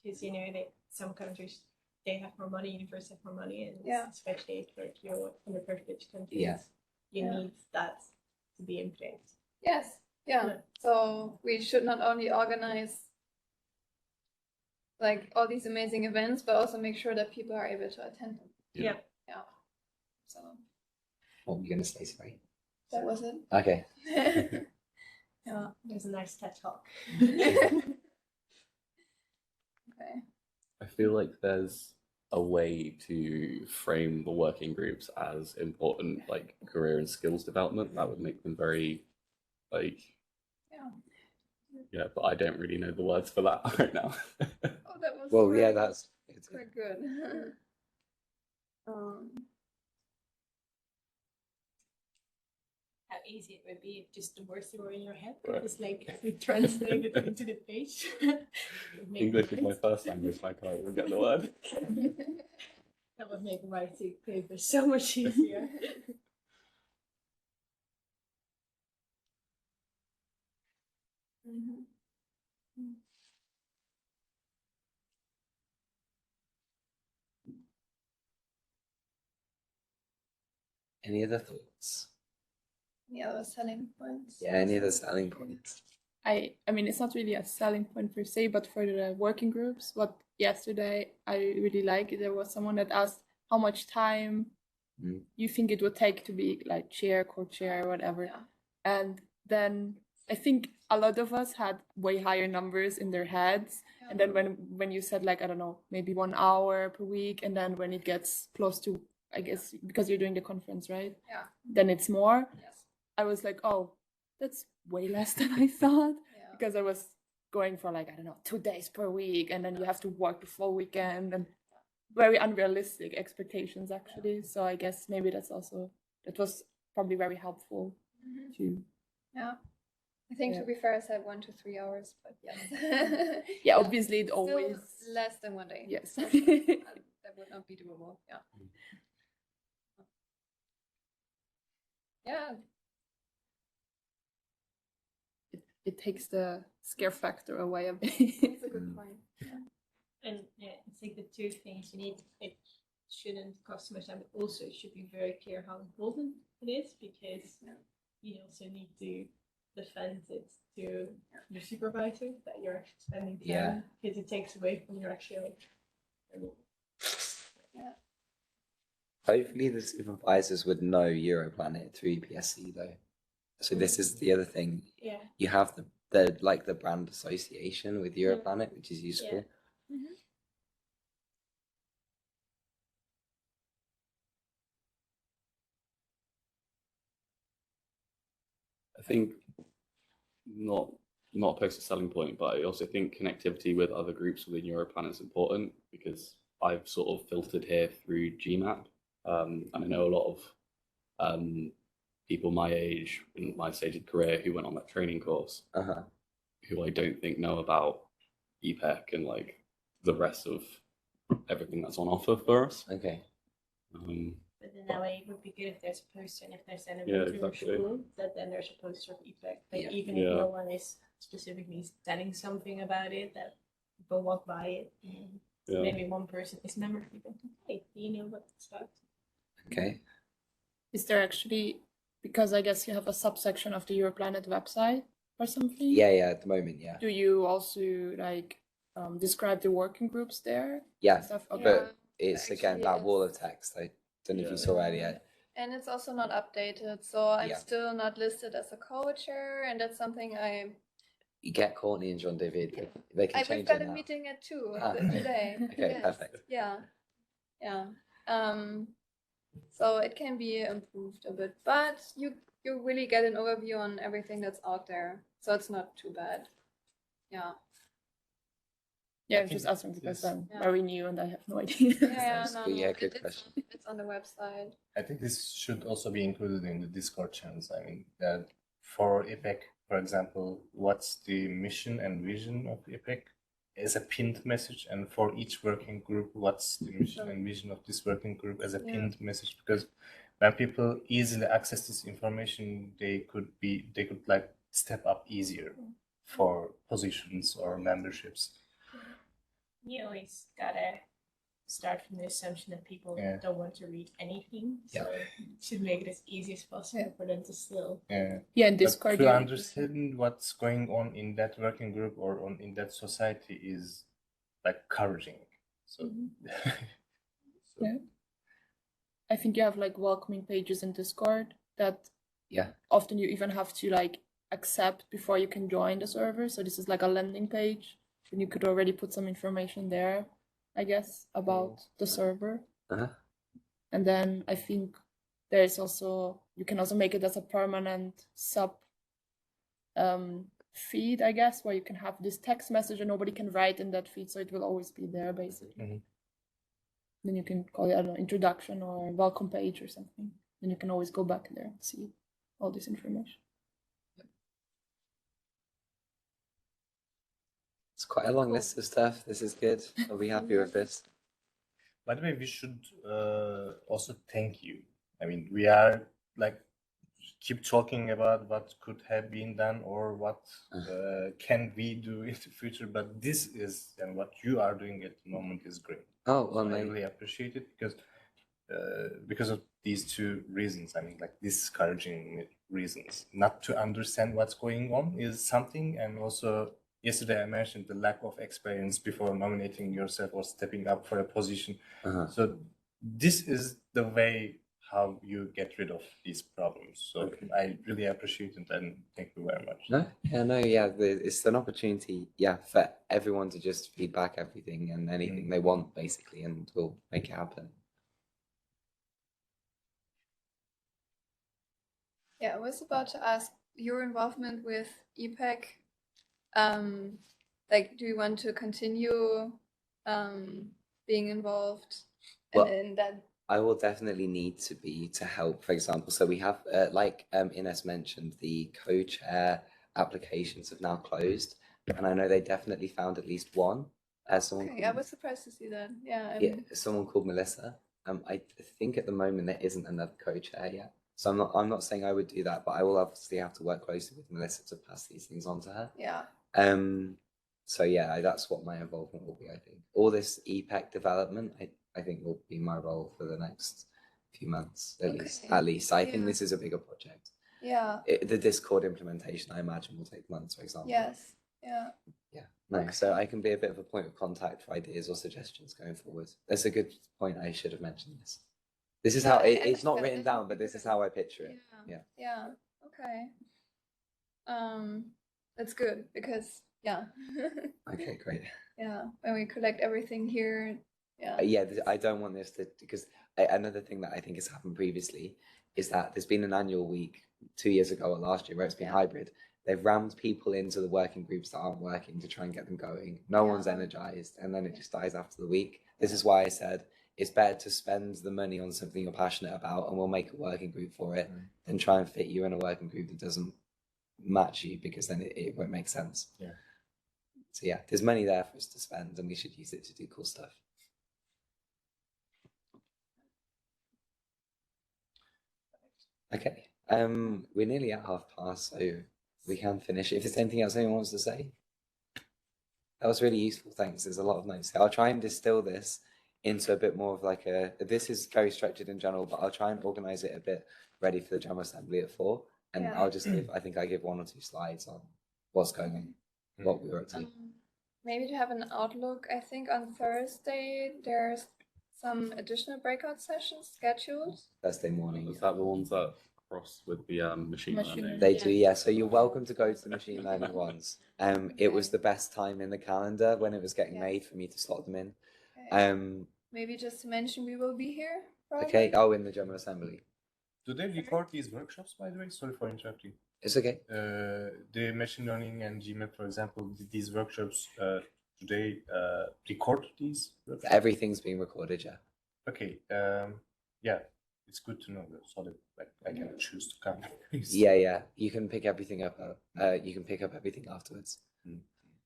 Because that some countries they have more money, universities have more money, and especially if like you're underprivileged countries, you need that to be in place. Yes, so we should not only organize like all these amazing events, but also make sure that people are able to attend them. Yeah. So. What were you gonna say, sorry? That was it. Okay. Yeah, there's a nice TED talk. Okay. I feel like there's a way to frame the working groups as important, like career and skills development. That would make them very, like, yeah. But I don't really know the words for that right now. Oh, that was. Well, yeah, that's quite good. How easy it would be if just the words were in your head. Right. It's like we translate it into the page. English is my first language, I can't even get the word. That would make writing paper so much easier. Any other thoughts? Any other selling points? Yeah, any other selling points? I mean, it's not really a selling point per se, but for the working groups, what yesterday I really like, there was someone that asked how much time you think it would take to be like chair, co-chair, whatever. Yeah. And then I think a lot of us had way higher numbers in their heads. Yeah. And then when you said like, I don't know, maybe 1 hour per week, and then when it gets close to, I guess, because you're doing the conference, right? Yeah. Then it's more. Yes. I was like, oh, that's way less than I thought. Yeah. Because I was going for like, I don't know, 2 days per week, and then you have to work the full weekend, and very unrealistic expectations actually. So I guess maybe that was probably very helpful too. Yeah. I think Yeah. to be fair, I said 1 to 3 hours, but yes. Yeah, obviously it Still always. less than 1 day. Yes. For sure. That would not be doable. Yeah. Yeah. It takes the scare factor away a bit. That's a good point. Yeah. And yeah, I think the two things you need, it shouldn't cost too much time, but also it should be very clear how important it is, because you also need to defend it to your supervisor that you're actually spending time, because it takes away from your actual. Hopefully the supervisors would know Europlanet through EPSC though. So this is the other thing. Yeah. You have the brand association with Europlanet, which is useful. Yeah. Mm-hmm. I think not opposed to selling point, but I also think connectivity with other groups within Europlanet is important, because I've sort of filtered here through GMAP, and I know a lot of people my age, in my stage of career, who went on that training course, who I don't think know about EPEC and like the rest of everything that's on offer for us. Okay. But then that way it would be good if there's a poster, and if there's an Yeah, event exactly. school, that then there's a poster of EPEC. Like Yeah. even if no one is specifically telling something about it, that people walk by it. And maybe one person is a member of EPEC. Hey, do you know what it's about? Okay. Is there actually, because I guess you have a subsection of the Europlanet website or something? Yeah, at the moment, yeah. Do you also like describe the working groups there? Yeah, Stuff? Okay. but it's again Actually, that wall of text. I don't know if you saw Yeah. earlier. And it's also not updated, so I'm Yeah. still not listed as a co-chair, and that's something You get Courtney and John David. They can we've change got it a now. meeting at 2 Ah. today. Okay, Yes. perfect. Yeah. So it can be improved a bit, but you really get an overview on everything that's out there, so it's not too bad. Yeah. Yeah, I I'm just think asking because this- I'm very new and I have no idea. Yeah, Sounds good. Yeah, good it's question. it's on the website. I think this should also be included in the Discord channels. I mean, that for EPEC, for example, what's the mission and vision of EPEC as a pinned message, and for each working group, what's the mission and vision of this working group as a pinned message? Because when people easily access this information, they could like step up easier for positions or memberships. You always gotta start from the assumption that people don't want to read anything, so you should make it as easy as possible for them to still. Yeah, and But Discord. to understand what's going on in that working group or in that society is like encouraging. So, Yeah. I think you have like welcoming pages in Discord that Yeah. often you even have to like accept before you can join the server. So this is like a landing page, and you could already put some information there, I guess, about the server. And then I think there's also, you can also make it as a permanent sub feed, I guess, where you can have this text message and nobody can write in that feed, so it will always be there basically. Then you can call it, I don't know, introduction or welcome page or something. Then you can always go back there and see all this information. It's quite a long list of stuff. This is good. I'll be happy with this. by the way, we should also thank you. I mean, we are like keep talking about what could have been done or what can we do in the future, but this is, and what you are doing at the moment is great. Oh, well, I really appreciate it because of these two reasons. I mean, like discouraging reasons. Not to understand what's going on is something, and also yesterday I mentioned the lack of experience before nominating yourself or stepping up for a position. So this is the way how you get rid of these problems. So I really appreciate it, and thank you very much. It's an opportunity, for everyone to just feedback everything and anything they want, basically, and we'll make it happen. Yeah, I was about to ask your involvement with EPEC. Like, do you want to continue being involved in that? I will definitely need to help, for example. So we have, like Ines mentioned, the co-chair applications have now closed, and I know they definitely found at least one. I was surprised to see that. Yeah. Someone called Melissa. I think at the moment there isn't another co-chair yet. So I'm not saying I would do that, but I will obviously have to work closely with Melissa to pass these things on to her. Yeah. So yeah, that's what my involvement will be, I think. All this EPEC development, I think will be my role for the next few months, at least. I think this is a bigger project. Yeah. The Discord implementation, I imagine, will take months, for example. Yes. Yeah. Yeah. No, so I can be a bit of a point of contact for ideas or suggestions going forward. That's a good point. I should have mentioned this. This is how it's not written down, but this is how I picture it. Yeah. Okay. That's good because Okay, great. Yeah, when we collect everything here. I don't want this because another thing that I think has happened previously is that there's been an annual week 2 years ago or last year where it's been hybrid. They've rammed people into the working groups that aren't working to try and get them going. No one's energized, and then it just dies after the week. This is why I said it's better to spend the money on something you're passionate about, and we'll make a working group for it, than try and fit you in a working group that doesn't match you, because then it won't make sense. Yeah. So yeah, there's money there for us to spend, and we should use it to do cool stuff. Okay, we're nearly at 30:30, so we can finish. If there's anything else anyone wants to say, that was really useful. Thanks. There's a lot of notes. I'll try and distill this into a bit more of like this is very structured in general, but I'll try and organize it a bit ready for the General Assembly at 4. And I'll just I think I give 1 or 2 slides on what's going on, what we were up to. Maybe to have an outlook, I think on Thursday there's some additional breakout sessions scheduled. Thursday morning. Is that the ones that cross with the machine learning? They do, yeah. So you're welcome to go to the machine learning ones. It was the best time in the calendar when it was getting made for me to slot them in. Maybe just to mention we will be here. Probably. Okay. Oh, in the General Assembly. Do they record these workshops, by the way? Sorry for interrupting. It's okay. The machine learning and GMAP, for example, these workshops, do they record these workshops? Everything's being recorded, yeah. Okay. Yeah, it's good to know that, so that I can choose to come. Yeah. You can pick everything up. You can pick up everything afterwards.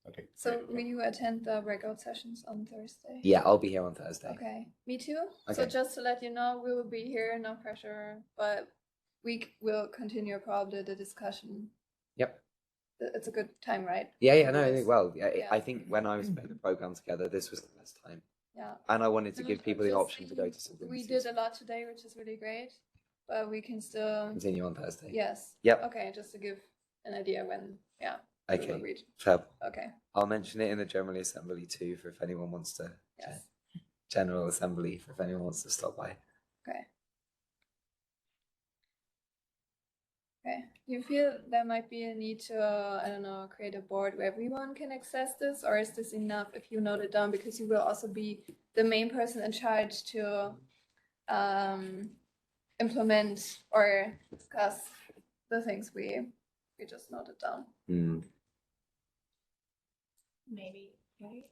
Okay. So will you attend the breakout sessions on Thursday? Yeah, I'll be here on Thursday. Okay, me too. Okay. So just to let you know, we will be here, no pressure, but we will continue probably the discussion. Yep. It's a good time, right? Yeah, no, I think, I think when I was putting the program together, this was the best time. Yeah. And I wanted to give people the option to go to something. We did a lot today, which is really great, but we can still continue on Thursday. Yes. Yep. Okay, just to give an idea when, Okay. Fair. Okay. I'll mention it in the General Assembly too, for if anyone wants to. Yes. General Assembly, for if anyone wants to stop by. Okay. Okay. You feel there might be a need to, I don't know, create a board where everyone can access this, or is this enough if you note it down, because you will also be the main person in charge to implement or discuss the things we just noted down. Maybe, right?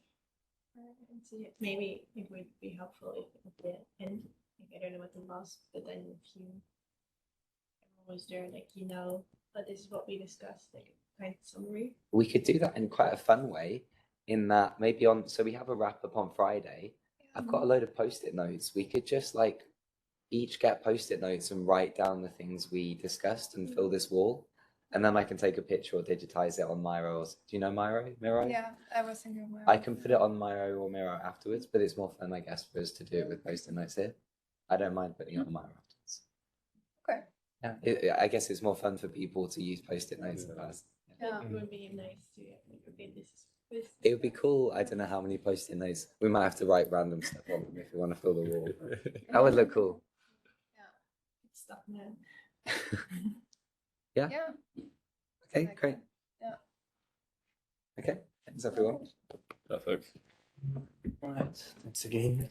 Maybe it would be helpful if at the end, like, I don't know what the last, but then if everyone was there, like, but this is what we discussed, like a kind of summary. We could do that in quite a fun way, in that maybe so we have a wrap up on Friday. I've got a load of post-it notes. We could just like each get post-it notes and write down the things we discussed and fill this wall. And then I can take a picture or digitize it on Miro. Do you know Miro? Yeah, I was thinking of Miro. I can put it on Miro or Miro afterwards, but it's more fun, I guess, for us to do it with post-it notes here. I don't mind putting it on Miro afterwards. Okay. Yeah, I guess it's more fun for people to use post-it notes in the past. Yeah. It would be nice to okay, this. It would be cool. I don't know how many post-it notes. We might have to write random stuff on them if we want to fill the wall. That would look cool. stuff, man. Yeah. Yeah. Okay, Exactly. great. Yeah. Okay, thanks everyone. Perfect. Right, thanks again.